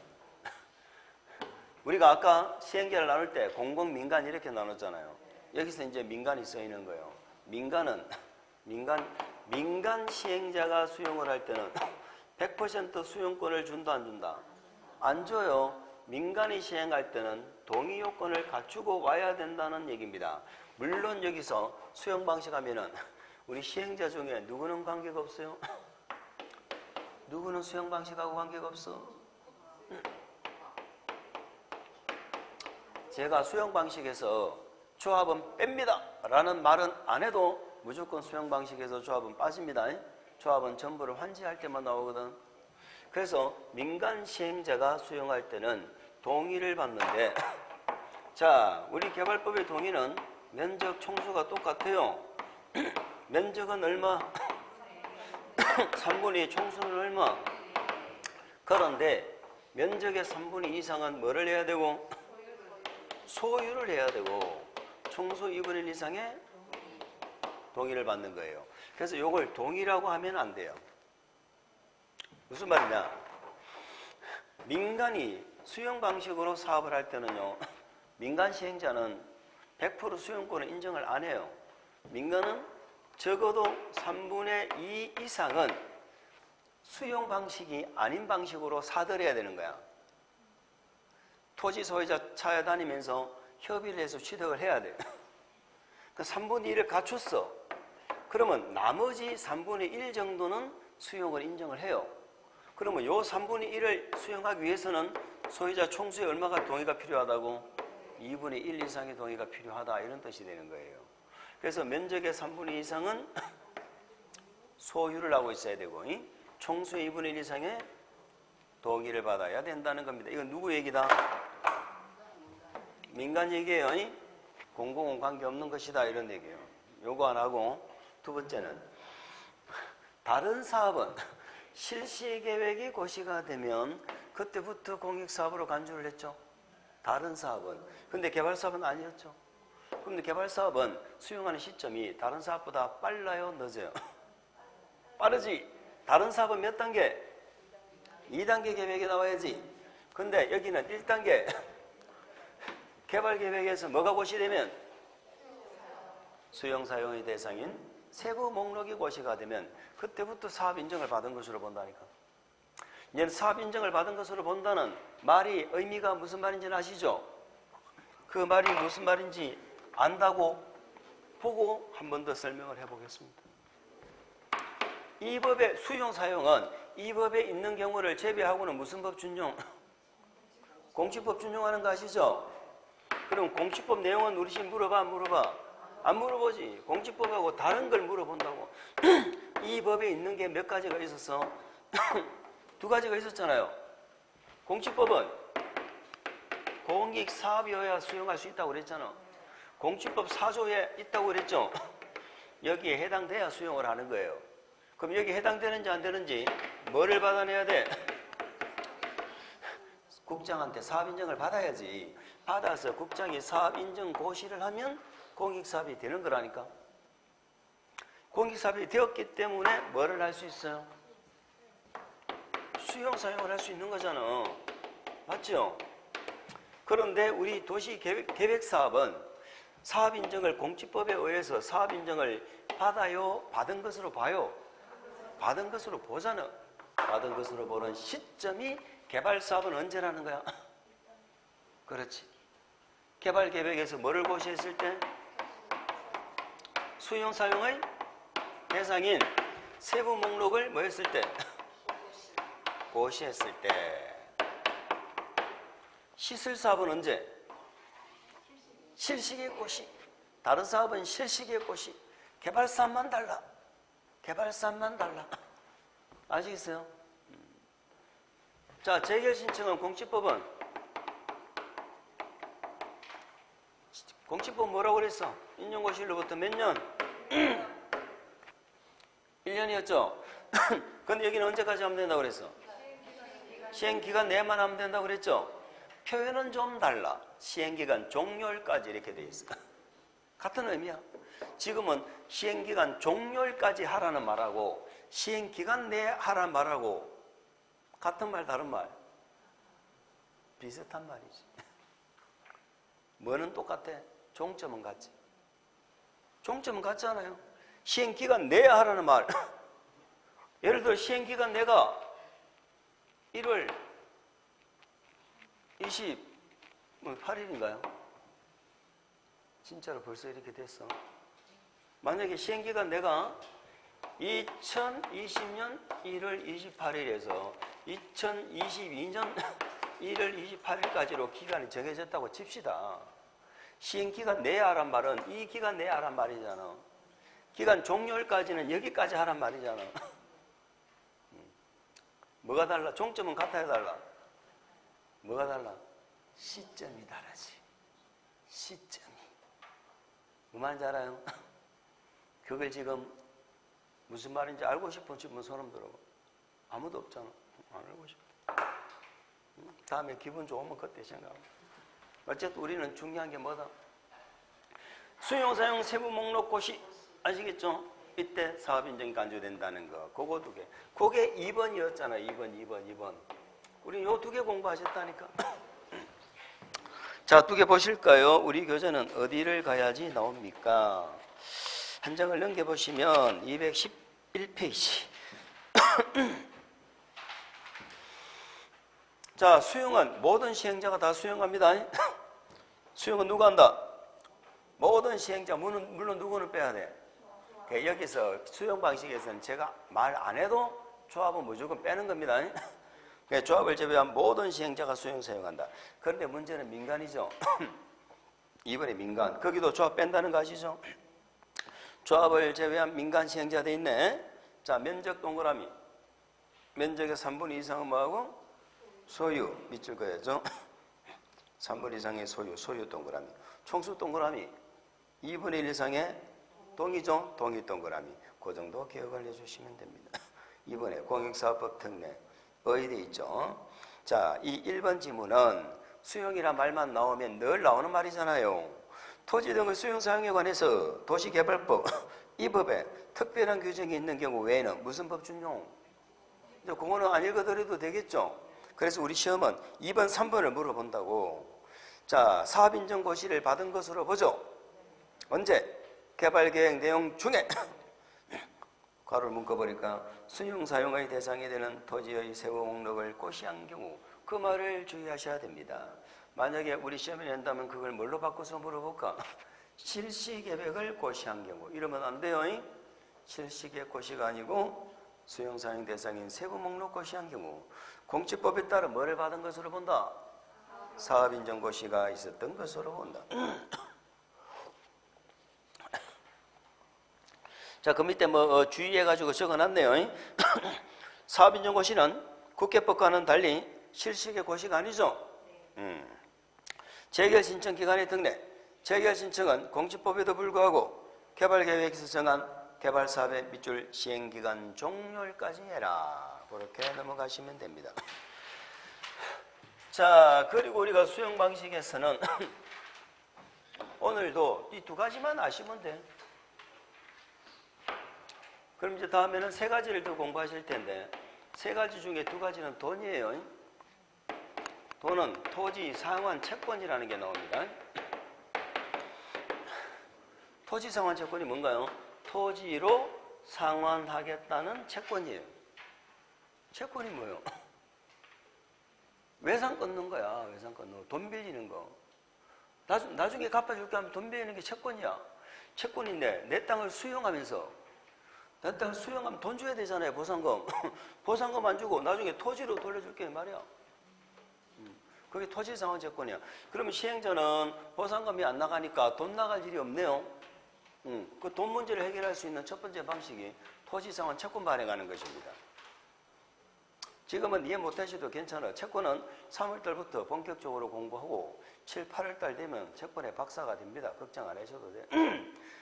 우리가 아까 시행자를 나눌 때 공공, 민간 이렇게 나눴잖아요. 여기서 이제 민간이 써 있는 거예요. 민간 시행자가 수용을 할 때는 100% 수용권을 준다, 안 준다? 안 줘요. 민간이 시행할 때는 동의 요건을 갖추고 와야 된다는 얘기입니다. 물론 여기서 수용 방식 하면은 우리 시행자 중에 누구는 관계가 없어요? 누구는 수용 방식하고 관계가 없어? 제가 수용 방식에서 조합은 뺍니다 라는 말은 안 해도 무조건 수용 방식에서 조합은 빠집니다. 조합은 전부를 환지할 때만 나오거든. 그래서 민간 시행자가 수용할 때는 동의를 받는데 자, 우리 개발법의 동의는 면적 총수가 똑같아요. 면적은 얼마? 3분의 2 총수는 얼마? 그런데 면적의 3분의 2 이상은 뭐를 해야 되고? 소유를 해야 되고 총수 2분의 1 이상의 동의를 받는 거예요. 그래서 이걸 동의라고 하면 안 돼요. 무슨 말이냐? 민간이 수용 방식으로 사업을 할 때는요, 민간 시행자는 100% 수용권을 인정을 안 해요. 민간은 적어도 3분의 2 이상은 수용 방식이 아닌 방식으로 사들여야 되는 거야. 토지 소유자 찾아다니면서 협의를 해서 취득을 해야 돼. 그 3분의 1을 갖췄어. 그러면 나머지 3분의 1 정도는 수용을 인정을 해요. 그러면 요 3분의 1을 수용하기 위해서는 소유자 총수의 얼마가 동의가 필요하다고? 2분의 1 이상의 동의가 필요하다, 이런 뜻이 되는 거예요. 그래서 면적의 3분의 2 이상은 소유를 하고 있어야 되고 총수의 2분의 1 이상의 동의를 받아야 된다는 겁니다. 이건 누구 얘기다? 민간 얘기예요. 공공은 관계없는 것이다, 이런 얘기예요. 요거 안 하고, 두 번째는 다른 사업은 실시계획이 고시가 되면 그때부터 공익사업으로 간주를 했죠. 다른 사업은. 근데 개발사업은 아니었죠. 그런데 개발사업은 수용하는 시점이 다른 사업보다 빨라요, 늦어요? 빠르지. 다른 사업은 몇 단계? 2단계 계획이 나와야지. 근데 여기는 1단계 개발계획에서 뭐가 고시되면 수용사용의 대상인 세부 목록이 고시가 되면 그때부터 사업 인정을 받은 것으로 본다니까. 이제는 사업 인정을 받은 것으로 본다는 말이 의미가 무슨 말인지 아시죠? 그 말이 무슨 말인지 안다고 보고 한 번 더 설명을 해보겠습니다. 이 법의 수용사용은 이 법에 있는 경우를 제외하고는 무슨 법 준용? 공시법 준용하는 거 아시죠? 그럼 공시법 내용은 우리 집 물어봐, 안 물어봐? 안 물어보지. 공시법하고 다른 걸 물어본다고. 이 법에 있는 게 몇 가지가 있었어? 두 가지가 있었잖아요. 공시법은 공익사업이어야 수용할 수 있다고 그랬잖아. 공시법 4조에 있다고 그랬죠. 여기에 해당돼야 수용을 하는 거예요. 그럼 여기 해당되는지 안 되는지 뭐를 받아내야 돼? 국장한테 사업인정을 받아야지. 받아서 국장이 사업인정 고시를 하면 공익사업이 되는 거라니까. 공익사업이 되었기 때문에 뭐를 할 수 있어요? 수용사용을 할 수 있는 거잖아. 맞죠? 그런데 우리 도시계획사업은 사업인정을 공시법에 의해서 사업인정을 받아요? 받은 것으로 봐요? 받은 것으로 보잖아. 받은 것으로 보는 시점이 개발사업은 언제라는 거야? 그렇지. 개발계획에서 뭐를 고시했을 때? 수용사용의 대상인 세부 목록을 뭐 했을 때? 고시했을 때. 시설사업은 언제? 실시계 고시. 다른 사업은 실시계 고시. 개발사업만 달라. 개발사업만 달라. 아시겠어요? 자, 재결신청은 공시법은 공시법 뭐라고 그랬어? 인용고시로부터 몇 년? 1년이었죠? 근데 여기는 언제까지 하면 된다고 그랬어? 시행기간 내만 하면 된다고 그랬죠? 표현은 좀 달라. 시행기간 종료일까지 이렇게 돼 있어. 같은 의미야. 지금은 시행기간 종료일까지 하라는 말하고 시행기간 내에 하라는 말하고 같은 말 다른 말? 비슷한 말이지. 뭐는 똑같아? 종점은 같지. 종점은 같잖아요. 시행기간 내에 하라는 말. 예를 들어 시행기간 내가 1월 28일인가요? 진짜로 벌써 이렇게 됐어. 만약에 시행기간 내가 2020년 1월 28일에서 2022년 1월 28일까지로 기간이 정해졌다고 칩시다. 시행기간 내에 하란 말은 이 기간 내에 하란 말이잖아. 기간 종료일까지는 여기까지 하란 말이잖아. 뭐가 달라? 종점은 같아야 달라. 뭐가 달라? 시점이 다르지. 시점이. 뭐 말인지 알아요? 그걸 지금 무슨 말인지 알고 싶으면 손 한번 들어봐. 아무도 없잖아. 안 알고 싶다. 다음에 기분 좋으면 그때 생각하고. 어쨌든 우리는 중요한 게 뭐다? 수용사용 세부 목록 고시 아시겠죠? 이때 사업인정이 간주된다는 거. 그거 두 개. 그게 2번이었잖아. 2번. 우리 요 두 개 공부하셨다니까. 자, 두 개 보실까요? 우리 교재는 어디를 가야지 나옵니까? 한 장을 넘겨보시면 211페이지. 자, 수용은 모든 시행자가 다 수용합니다. 수용은 누가 한다? 모든 시행자, 물론 누구는 빼야 돼? 여기서 수용 방식에서는 제가 말 안 해도 조합은 무조건 빼는 겁니다. 조합을 제외한 모든 시행자가 수용 사용한다. 그런데 문제는 민간이죠. 이번에 민간. 거기도 조합 뺀다는 거 아시죠? 조합을 제외한 민간 시행자 돼 있네. 자, 면적 동그라미. 면적의 3분의 2 이상은 뭐하고? 소유. 밑줄 그어야죠. 3분의 2 이상의 소유 동그라미. 총수 동그라미. 2분의 1 이상의 동의죠? 동의 동그라미. 그 정도 기억을 해주시면 됩니다. 이번에 공익사업법 특례. 의돼 있죠. 자, 이 1번 지문은 수용이란 말만 나오면 늘 나오는 말이잖아요. 토지 등의 수용 사용에 관해서 도시개발법 이 법에 특별한 규정이 있는 경우 외에는 무슨 법 준용? 이제 그거는 안 읽어드려도 되겠죠. 그래서 우리 시험은 2번, 3번을 물어본다고. 자, 사업인정 고시를 받은 것으로 보죠. 언제? 개발계획 내용 중에 괄호를 묶어버릴까? 수용 사용의 대상이 되는 토지의 세부 목록을 고시한 경우 그 말을 주의하셔야 됩니다. 만약에 우리 시험에 낸다면 그걸 뭘로 바꿔서 물어볼까? 실시계획을 고시한 경우. 이러면 안 돼요. 실시계획 고시가 아니고 수용 사용 대상인 세부 목록 고시한 경우 공지법에 따라 뭐를 받은 것으로 본다? 사업인정 고시가 있었던 것으로 본다. 자, 그 밑에 주의해가지고 적어놨네요. 사업인정 고시는 국회법과는 달리 실시계 고시가 아니죠. 재결 신청 기간의 특례. 재결 신청은 공지법에도 불구하고 개발계획에서 정한 개발사업의 밑줄 시행기간 종료일까지 해라. 그렇게 넘어가시면 됩니다. 자, 그리고 우리가 수용 방식에서는 오늘도 이 두 가지만 아시면 돼. 그럼 이제 다음에는 세 가지를 더 공부하실 텐데 세 가지 중에 두 가지는 돈이에요. 돈은 토지 상환 채권이라는 게 나옵니다. 토지 상환 채권이 뭔가요? 토지로 상환하겠다는 채권이에요. 채권이 뭐예요? 외상 끊는 거야. 외상 끊는 거. 돈 빌리는 거. 나중에 갚아줄게 하면 돈 빌리는 게 채권이야. 채권인데 내 땅을 수용하면서 내 땅을 수용하면 돈 줘야 되잖아요. 보상금. 보상금 안 주고 나중에 토지로 돌려줄게 말이야. 그게 토지 상환 채권이야. 그러면 시행자는 보상금이 안 나가니까 돈 나갈 일이 없네요. 그 돈 문제를 해결할 수 있는 첫 번째 방식이 토지 상환 채권 발행하는 것입니다. 지금은 이해 못하셔도 괜찮아요. 채권은 3월달부터 본격적으로 공부하고 7, 8월달 되면 채권의 박사가 됩니다. 걱정 안 하셔도 돼요.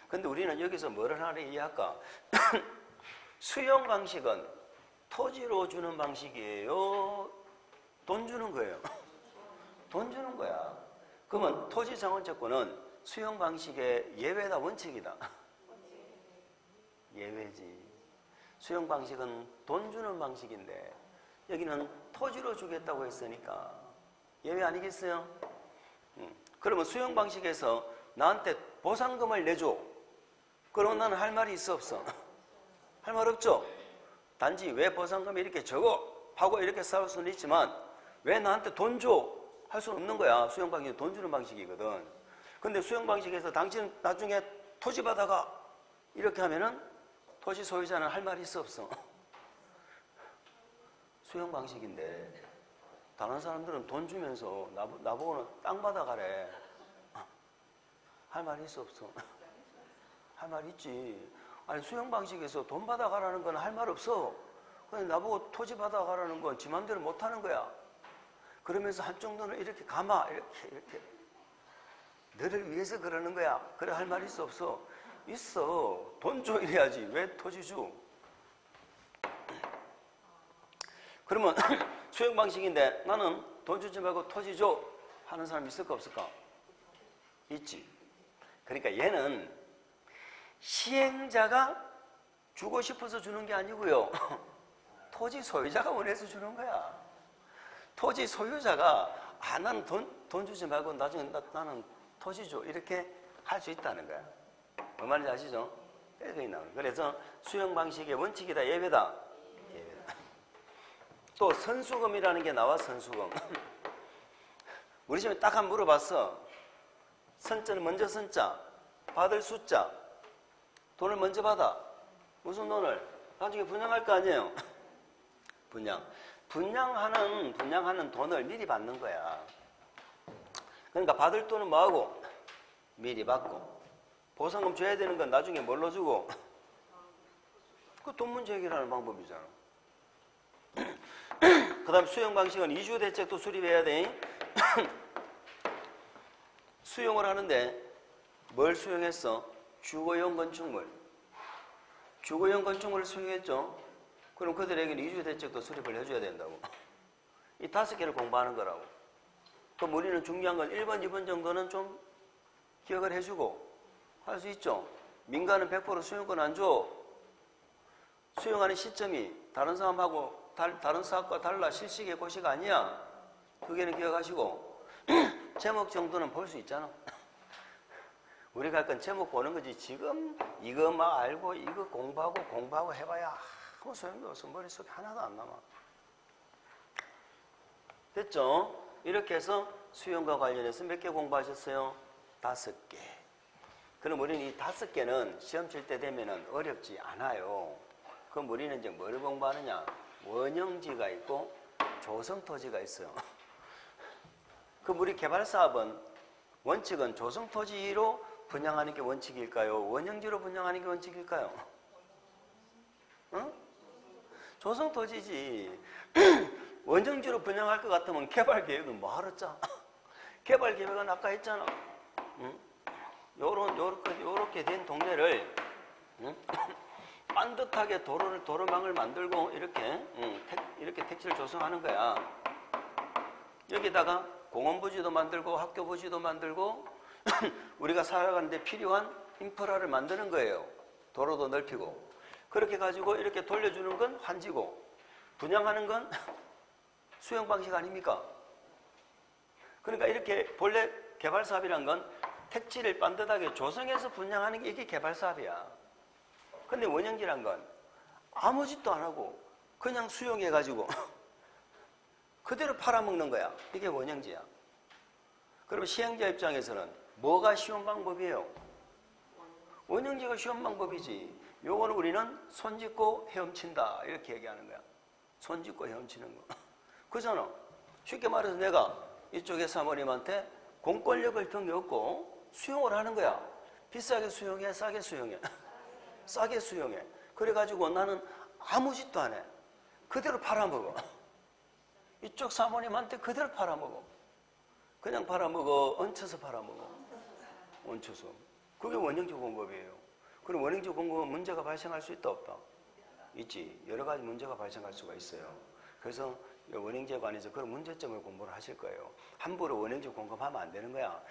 근데 우리는 여기서 뭐를 하나 이해할까? 수용 방식은 토지로 주는 방식이에요? 돈 주는 거예요? 돈 주는 거야. 그러면 토지 상환 채권은 수용 방식의 예외다, 원칙이다? 예외지. 수용 방식은 돈 주는 방식인데 여기는 토지로 주겠다고 했으니까 예외 아니겠어요? 그러면 수용 방식에서 나한테 보상금을 내줘. 그러면 나는 할 말이 있어 없어? 할 말 없죠? 단지 왜 보상금이 이렇게 적어? 하고 이렇게 싸울 수는 있지만 왜 나한테 돈 줘? 할 수는 없는 거야. 수용 방식은 돈 주는 방식이거든. 근데 수용 방식에서 당신 나중에 토지 받아가 이렇게 하면은 토지 소유자는 할 말이 있어 없어? 수용 방식인데 다른 사람들은 돈 주면서 나보고는 땅 받아가래. 할 말이 있어 없어? 할 말 있지. 아니 수용 방식에서 돈 받아가라는 건 할 말 없어. 근데 나보고 토지 받아가라는 건 지 맘대로 못하는 거야. 그러면서 한쪽 눈을 이렇게 감아. 이렇게. 너를 위해서 그러는 거야. 그래 할 말 있어 없어? 있어. 돈 줘 이래야지. 왜 토지 줘? 그러면 수용 방식인데 나는 돈 주지 말고 토지 줘 하는 사람 있을까 없을까? 있지. 그러니까 얘는 시행자가 주고 싶어서 주는 게 아니고요. 토지 소유자가 원해서 주는 거야. 토지 소유자가 나는 돈 주지 말고 나중에 나는 토지 줘 이렇게 할 수 있다는 거야. 뭔 말인지 아시죠? 그래서 수용 방식의 원칙이다 예외다. 예외다. 또 선수금이라는 게 나와. 선수금. 우리 집에 딱 한 번 물어봤어. 선자는 먼저 선자, 받을 숫자, 돈을 먼저 받아. 무슨 돈을? 나중에 분양할 거 아니에요. 분양하는 돈을 미리 받는 거야. 그러니까 받을 돈은 뭐하고? 미리 받고. 보상금 줘야 되는 건 나중에 뭘로 주고? 그 돈 문제 해결하는 방법이잖아. 그 다음 수용 방식은 이주 대책도 수립해야 돼. 수용을 하는데 뭘 수용했어? 주거용 건축물. 주거용 건축물을 수용했죠. 그럼 그들에게는 이주 대책도 수립을 해줘야 된다고. 이 5개를 공부하는 거라고. 그럼 우리는 중요한 건 1번, 2번 정도는 좀 기억을 해주고 할 수 있죠. 민간은 100% 수용권 안 줘. 수용하는 시점이 다른 사업과 달라 실시계 고시가 아니야. 그게는 기억하시고 제목 정도는 볼 수 있잖아. 우리가 할 건 제목 보는 거지. 지금 이거 막 알고 이거 공부하고 해봐야 아무 소용도 없어. 머릿속에 하나도 안 남아. 됐죠? 이렇게 해서 수용과 관련해서 몇 개 공부하셨어요? 5개. 그럼 우리는 이 5개는 시험 칠 때 되면은 어렵지 않아요. 그럼 우리는 이제 뭐를 공부하느냐? 원형지가 있고 조성토지가 있어요. 그럼 우리 개발사업은 원칙은 조성토지로 분양하는 게 원칙일까요? 원형지로 분양하는 게 원칙일까요? 응? 조성토지지. 원형지로 분양할 것 같으면 개발계획은 뭐하러 짜? 개발계획은 아까 했잖아. 응? 요렇게 된 동네를 응? 반듯하게 도로망을 만들고 이렇게 택지를 조성하는 거야. 여기다가 공원 부지도 만들고 학교 부지도 만들고 우리가 살아가는데 필요한 인프라를 만드는 거예요. 도로도 넓히고. 그렇게 가지고 이렇게 돌려주는 건 환지고 분양하는 건 수용 방식 아닙니까? 그러니까 이렇게 본래 개발 사업이란 건 택지를 반듯하게 조성해서 분양하는 게 이게 개발 사업이야. 근데 원형지란 건 아무 짓도 안 하고 그냥 수용해가지고 그대로 팔아먹는 거야. 이게 원형지야. 그럼 시행자 입장에서는 뭐가 쉬운 방법이에요? 원형지가 쉬운 방법이지. 요거는 우리는 손짓고 헤엄친다 이렇게 얘기하는 거야. 손짓고 헤엄치는 거. 그잖아. 쉽게 말해서 내가 이쪽에 사모님한테 공권력을 등겨없고 수용을 하는 거야. 비싸게 수용해, 싸게 수용해. 싸게 수용해. 그래가지고 나는 아무 짓도 안 해. 그대로 팔아먹어. 이쪽 사모님한테 그대로 팔아먹어. 그냥 팔아먹어. 얹혀서 팔아먹어. 얹혀서. 그게 원형지 공급이에요. 그럼 원형지 공급은 문제가 발생할 수 있다 없다? 있지. 여러 가지 문제가 발생할 수가 있어요. 그래서 원형지에 관해서 그런 문제점을 공부를 하실 거예요. 함부로 원형지 공급하면 안 되는 거야.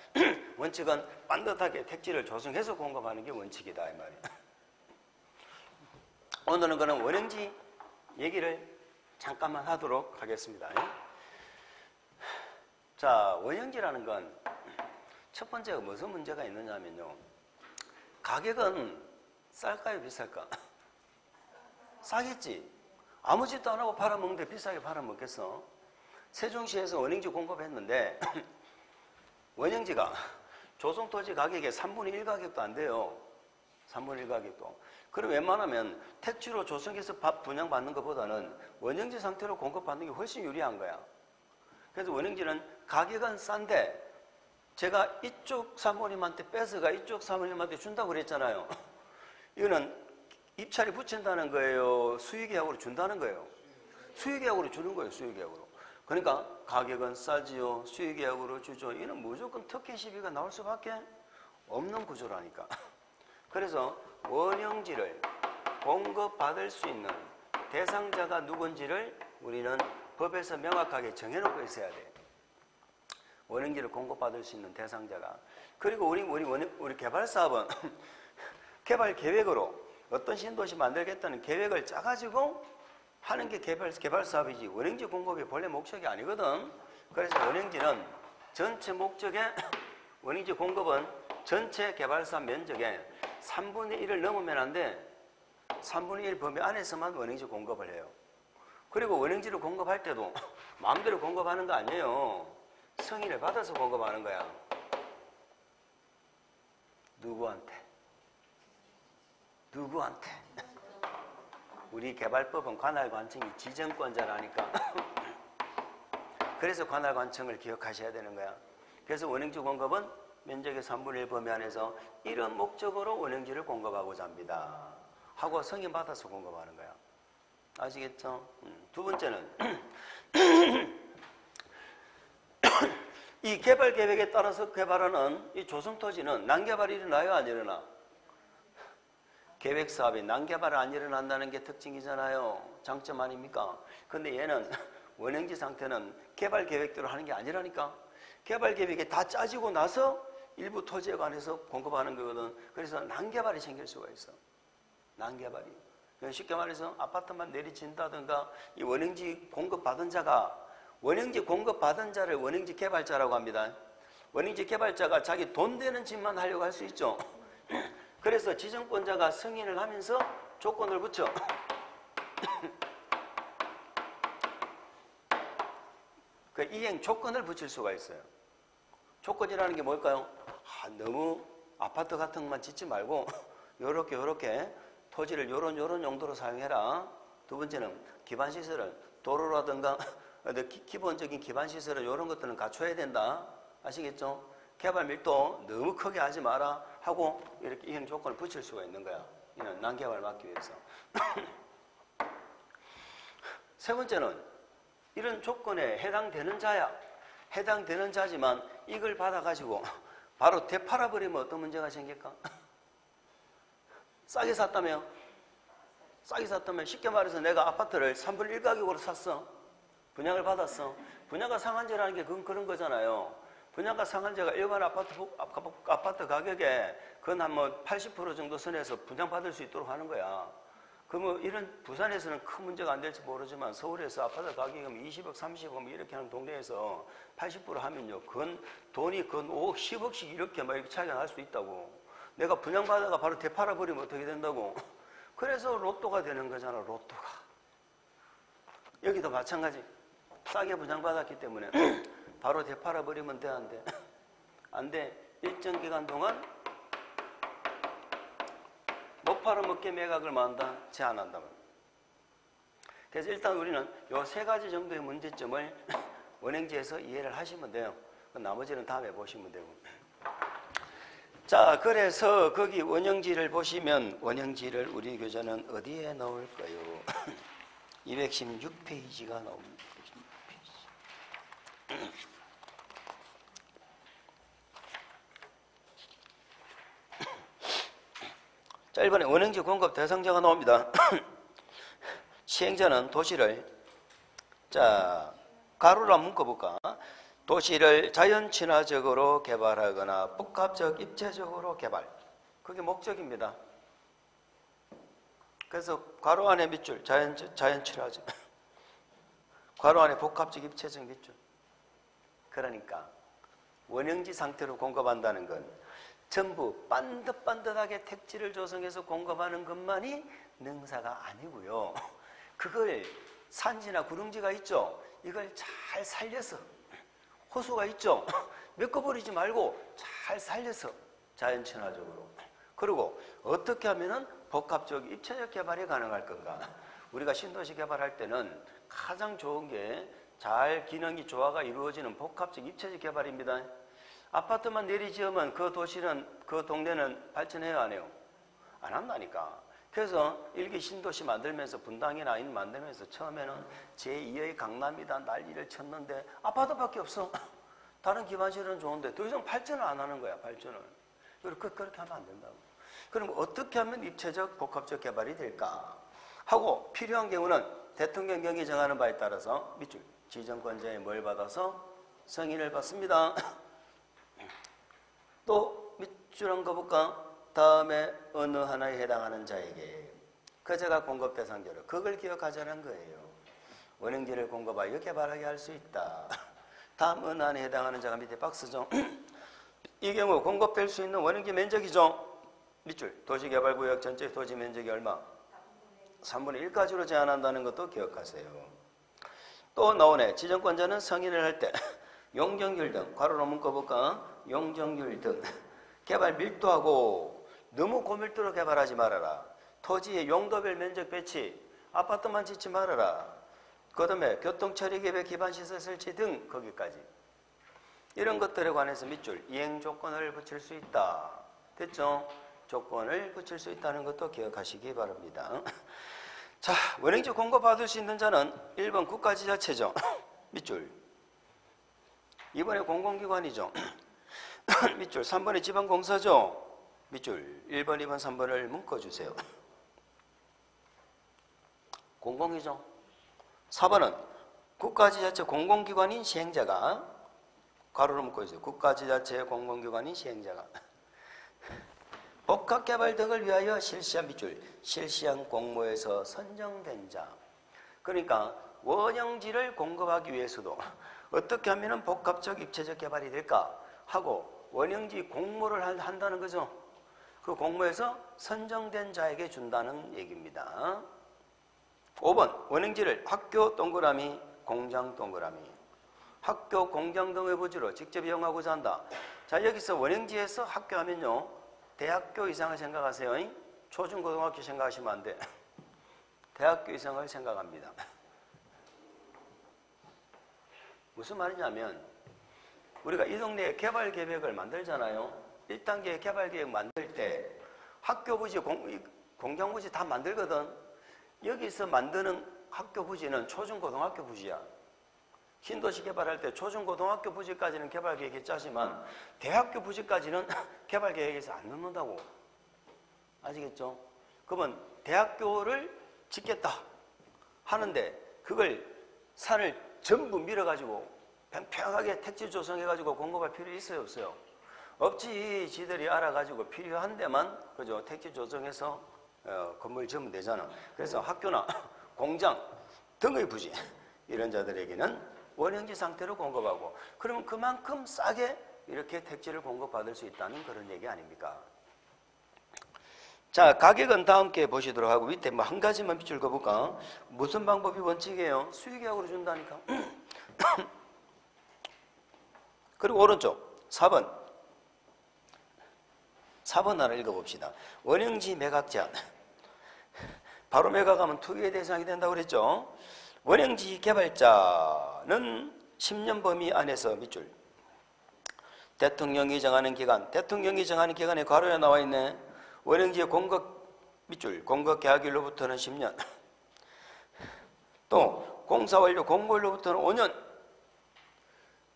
원칙은 반듯하게 택지를 조성해서 공급하는 게 원칙이다 이 말이야. 오늘은 그럼 원형지 얘기를 잠깐만 하도록 하겠습니다. 자, 원형지라는 건 첫 번째가 무슨 문제가 있느냐면요. 가격은 쌀까요, 비쌀까? 싸겠지. 아무 짓도 안 하고 팔아먹는데 비싸게 팔아먹겠어? 세종시에서 원형지 공급했는데 원형지가 조성토지 가격의 3분의 1 가격도 안 돼요. 3분의 1 가격도. 그럼 웬만하면 택지로 조성해서 분양받는 것보다는 원형지 상태로 공급받는 게 훨씬 유리한 거야. 그래서 원형지는 가격은 싼데 제가 이쪽 사모님한테 뺏어가 이쪽 사모님한테 준다고 그랬잖아요. 이거는 입찰이 붙인다는 거예요? 수의계약으로 준다는 거예요? 수의계약으로 주는 거예요. 수의계약으로. 그러니까 가격은 싸지요. 수의계약으로 주죠. 이는 무조건 특혜 시비가 나올 수밖에 없는 구조라니까. 그래서 원형지를 공급받을 수 있는 대상자가 누군지를 우리는 법에서 명확하게 정해놓고 있어야 돼. 원형지를 공급받을 수 있는 대상자가. 그리고 우리 개발 사업은 개발 계획으로 어떤 신도시 만들겠다는 계획을 짜가지고 하는 게 개발 사업이지 원형지 공급이 본래 목적이 아니거든. 그래서 원형지는 전체 목적의 원형지 공급은 전체 개발 사업 면적의 3분의 1을 넘으면 안 돼. 3분의 1 범위 안에서만 원형지 공급을 해요. 그리고 원형지를 공급할 때도 마음대로 공급하는 거 아니에요. 승인을 받아서 공급하는 거야. 누구한테? 우리 개발법은 관할관청이 지정권자라니까. 그래서 관할관청을 기억하셔야 되는 거야. 그래서 원형지 공급은 면적의 3분의 1 범위 안에서 이런 목적으로 원형지를 공급하고자 합니다. 하고 승인받아서 공급하는 거야. 아시겠죠? 두 번째는 이 개발 계획에 따라서 개발하는 이 조성토지는 난개발이 일어나요? 안 일어나? 계획사업이 난개발 안 일어난다는 게 특징이잖아요. 장점 아닙니까? 근데 얘는 원형지 상태는 개발 계획대로 하는 게 아니라니까. 개발 계획이 다 짜지고 나서 일부 토지에 관해서 공급하는 거거든. 그래서 난개발이 생길 수가 있어. 난개발이. 쉽게 말해서 아파트만 내리친다든가 이 원형지 공급받은 자가 원형지 공급받은 자를 원형지 개발자라고 합니다. 원형지 개발자가 자기 돈 되는 짓만 하려고 할 수 있죠. 그래서 지정권자가 승인을 하면서 조건을 붙여. 그 이행 조건을 붙일 수가 있어요. 조건이라는 게 뭘까요? 너무 아파트 같은 것만 짓지 말고 요렇게 토지를 요런 용도로 사용해라. 두 번째는 기반시설을 도로라든가 기본적인 기반시설을 이런 것들은 갖춰야 된다. 아시겠죠? 개발 밀도 너무 크게 하지 마라 하고 이렇게 이행 조건을 붙일 수가 있는 거야. 이는 난개발 막기 위해서. 세 번째는 이런 조건에 해당되는 자야. 해당되는 자지만 이걸 받아가지고 바로 되팔아버리면 어떤 문제가 생길까? 싸게 샀다며? 싸게 샀다면 쉽게 말해서 내가 아파트를 3분의 1 가격으로 샀어. 분양을 받았어. 분양가 상한제라는 게 그런 거잖아요. 분양가 상한제가 일반 아파트 가격에 그건 한 80% 정도 선에서 분양받을 수 있도록 하는 거야. 그러면 이런 부산에서는 큰 문제가 안 될지 모르지만 서울에서 아파트 가격이 20억, 30억 이렇게 하는 동네에서 80% 하면요. 그건 돈이 5억, 10억씩 이렇게 막 차이가 날 수 있다고. 내가 분양받아가 바로 되팔아버리면 어떻게 된다고. 그래서 로또가 되는 거잖아. 로또가. 여기도 마찬가지. 싸게 분양받았기 때문에 바로 되팔아버리면 돼, 안 돼? 안 돼. 일정 기간 동안 못 팔아먹게 매각을 만다, 제한한다면. 그래서 일단 우리는 요 세 가지 정도의 문제점을 원형지에서 이해를 하시면 돼요. 나머지는 다음에 보시면 되고. 자, 그래서 거기 원형지를 보시면 원형지를 우리 교재는 어디에 넣을까요? 216페이지가 나옵니다. 216페이지. 자, 이번에 원형지 공급 대상자가 나옵니다. 시행자는 도시를, 자, 가로로 한번 묶어볼까? 도시를 자연친화적으로 개발하거나 복합적 입체적으로 개발. 그게 목적입니다. 그래서 괄호 안에 밑줄, 자연친화적. 괄호 안에 복합적 입체적 밑줄. 그러니까 원형지 상태로 공급한다는 건 전부 반듯반듯하게 택지를 조성해서 공급하는 것만이 능사가 아니고요. 그걸 산지나 구릉지가 있죠. 이걸 잘 살려서, 호수가 있죠. 메꿔버리지 말고 잘 살려서 자연친화적으로. 그리고 어떻게 하면은 복합적 입체적 개발이 가능할 건가. 우리가 신도시 개발할 때는 가장 좋은 게 잘 기능이 조화가 이루어지는 복합적 입체적 개발입니다. 아파트만 내리지으면 그 도시는, 그 동네는 발전해야 안 해요? 안 한다니까. 그래서 일기 신도시 만들면서 분당이나 인 만들면서 처음에는 제2의 강남이다 난리를 쳤는데 아파트밖에 없어. 다른 기반시설은 좋은데 더 이상 발전을 안 하는 거야. 발전을. 그렇게 하면 안 된다고. 그럼 어떻게 하면 입체적 복합적 개발이 될까 하고 필요한 경우는 대통령령이 정하는 바에 따라서 밑줄 지정권자의 뭘 받아서 승인을 받습니다. 또 밑줄 한 거 볼까? 다음에 어느 하나에 해당하는 자에게 그자가 공급 대상자로 그걸 기억하자는 거예요. 원형지를 공급하여 개발하게 할 수 있다. 다음 어느 하나에 해당하는 자가 밑에 박스죠. 이 경우 공급될 수 있는 원형지 면적이죠. 밑줄 도시개발구역 전체 토지 면적이 얼마? 3분의 1까지로 제한한다는 것도 기억하세요. 또 나오네. 지정권자는 승인을 할 때 용적률 등 괄호로 묶어볼까? 용적률 등 개발 밀도하고 너무 고밀도로 개발하지 말아라. 토지의 용도별 면적 배치 아파트만 짓지 말아라. 그 다음에 교통처리계획 기반시설 설치 등 거기까지 이런 것들에 관해서 밑줄 이행 조건을 붙일 수 있다. 됐죠? 조건을 붙일 수 있다는 것도 기억하시기 바랍니다. 자, 원형지 공급받을 수 있는 자는 1번 국가지자체죠. 밑줄 2번에 공공기관이죠. 밑줄 3번에 지방공사죠. 밑줄 1번, 2번, 3번을 묶어주세요. 공공이죠. 4번은 국가지자체 공공기관인 시행자가 괄호로 묶어주세요. 국가지자체 공공기관인 시행자가 복합개발 등을 위하여 실시한 밑줄 실시한 공모에서 선정된 자. 그러니까 원형지를 공급하기 위해서도 어떻게 하면 복합적 입체적 개발이 될까 하고 원형지 공모를 한다는 거죠. 그 공모에서 선정된 자에게 준다는 얘기입니다. 5번 원형지를 학교 동그라미 공장 동그라미 학교 공장 등의 부지로 직접 이용하고자 한다. 자, 여기서 원형지에서 학교 하면요 대학교 이상을 생각하세요. 초중고등학교 생각하시면 안 돼. 대학교 이상을 생각합니다. 무슨 말이냐면 우리가 이 동네에 개발계획을 만들잖아요. 1단계 개발계획 만들 때 학교 부지, 공장 부지 다 만들거든. 여기서 만드는 학교 부지는 초중고등학교 부지야. 신도시 개발할 때 초중고등학교 부지까지는 개발계획이 짜지만 대학교 부지까지는 개발계획에서 안 넣는다고. 아시겠죠? 그러면 대학교를 짓겠다 하는데 그걸 산을 전부 밀어가지고 평평하게 택지 조성해가지고 공급할 필요 있어요, 없어요? 없지. 지들이 알아가지고 필요한 데만 그죠 택지 조성해서 건물 지으면 되잖아. 그래서 학교나 공장 등의 부지 이런 자들에게는 원형지 상태로 공급하고 그러면 그만큼 싸게 이렇게 택지를 공급받을 수 있다는 그런 얘기 아닙니까? 자, 가격은 다음 게 보시도록 하고 밑에 뭐 한 가지만 밑줄 그어볼까? 무슨 방법이 원칙이에요? 수익계약으로 준다니까. 그리고 오른쪽 4번 하나 읽어봅시다. 원형지 매각 제한. 바로 매각하면 투기의 대상이 된다고 그랬죠. 원형지 개발자는 10년 범위 안에서 밑줄 대통령이 정하는 기간, 대통령이 정하는 기간에 괄호에 나와 있네. 원형지의 공급 밑줄 공급 계약일로부터는 10년 또 공사 완료 공고일로부터는 5년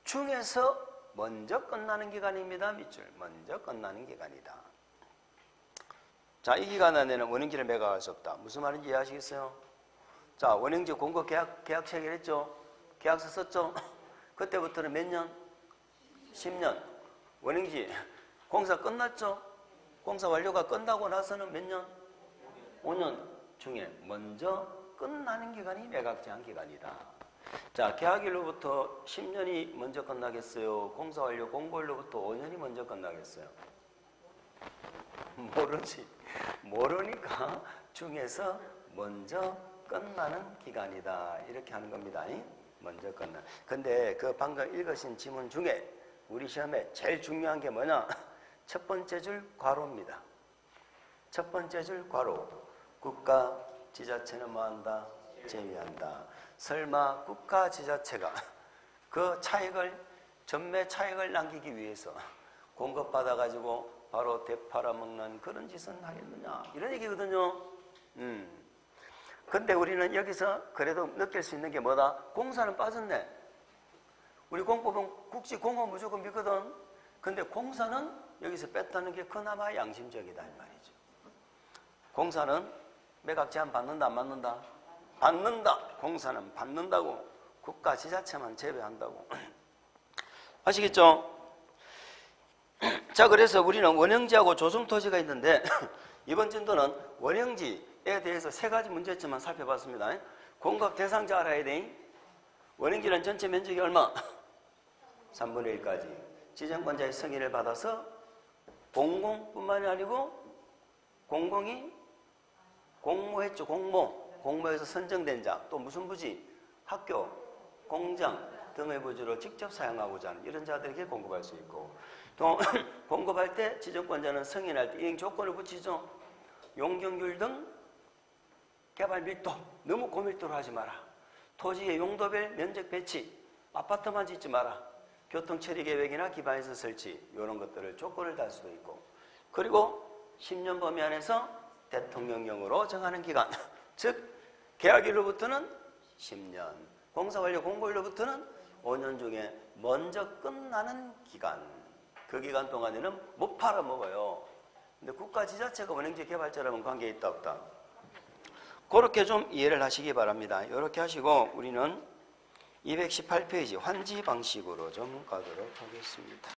중에서 먼저 끝나는 기간입니다. 밑줄 먼저 끝나는 기간이다. 자, 이 기간 안에는 원형지를 매각할 수 없다. 무슨 말인지 이해하시겠어요? 자, 원형지 공급 계약 체결했죠? 계약서 썼죠? 그때부터는 몇 년? 10년. 원형지 공사 끝났죠? 공사 완료가 끝나고 나서는 몇 년? 5년 중에 먼저 끝나는 기간이 매각 제한 기간이다. 자, 계약일로부터 10년이 먼저 끝나겠어요? 공사 완료 공고일로부터 5년이 먼저 끝나겠어요? 모르지. 모르니까 중에서 먼저 끝나는 기간이다. 이렇게 하는 겁니다. 먼저 끝나. 근데 그 방금 읽으신 지문 중에 우리 시험에 제일 중요한 게 뭐냐? 첫 번째 줄 괄호입니다. 첫 번째 줄 괄호. 국가 지자체는 뭐한다? 제외한다. 설마 국가 지자체가 그 차익을 전매 차익을 남기기 위해서 공급받아 가지고 바로 되팔아먹는 그런 짓은 하겠느냐? 이런 얘기거든요. 근데 우리는 여기서 그래도 느낄 수 있는 게 뭐다? 공사는 빠졌네. 우리 공법은 국지 공업 무조건 믿거든. 근데 공사는 여기서 뺐다는 게 그나마 양심적이다 이 말이죠. 공사는 매각 제한 받는다 안 받는다? 받는다. 공사는 받는다고. 국가 지자체만 제외한다고. 아시겠죠? 자, 그래서 우리는 원형지하고 조성토지가 있는데 이번 진도는 원형지에 대해서 세 가지 문제점만 살펴봤습니다. 공급 대상자 알아야 돼. 원형지는 전체 면적이 얼마? 3분의 1까지. 지정권자의 승인을 받아서 공공뿐만이 아니고 공공이 공모했죠. 공모에서 선정된 자, 또 무슨 부지? 학교, 공장 등의 부지로 직접 사용하고자 하는 이런 자들에게 공급할 수 있고, 또 공급할 때 지정권자는 승인할 때 이행 조건을 붙이죠. 용적률 등 개발 밀도, 너무 고밀도로 하지 마라. 토지의 용도별 면적 배치, 아파트만 짓지 마라. 교통 처리 계획이나 기반시설 설치 이런 것들을 조건을 달 수도 있고, 그리고 10년 범위 안에서 대통령령으로 정하는 기간, 즉 계약일로부터는 10년, 공사완료 공고일로부터는 5년 중에 먼저 끝나는 기간, 그 기간 동안에는 못 팔아먹어요. 근데 국가 지자체가 원형지 개발자라면 관계에 있다 없다? 그렇게 좀 이해를 하시기 바랍니다. 이렇게 하시고 우리는 218페이지 환지 방식으로 좀 가도록 하겠습니다.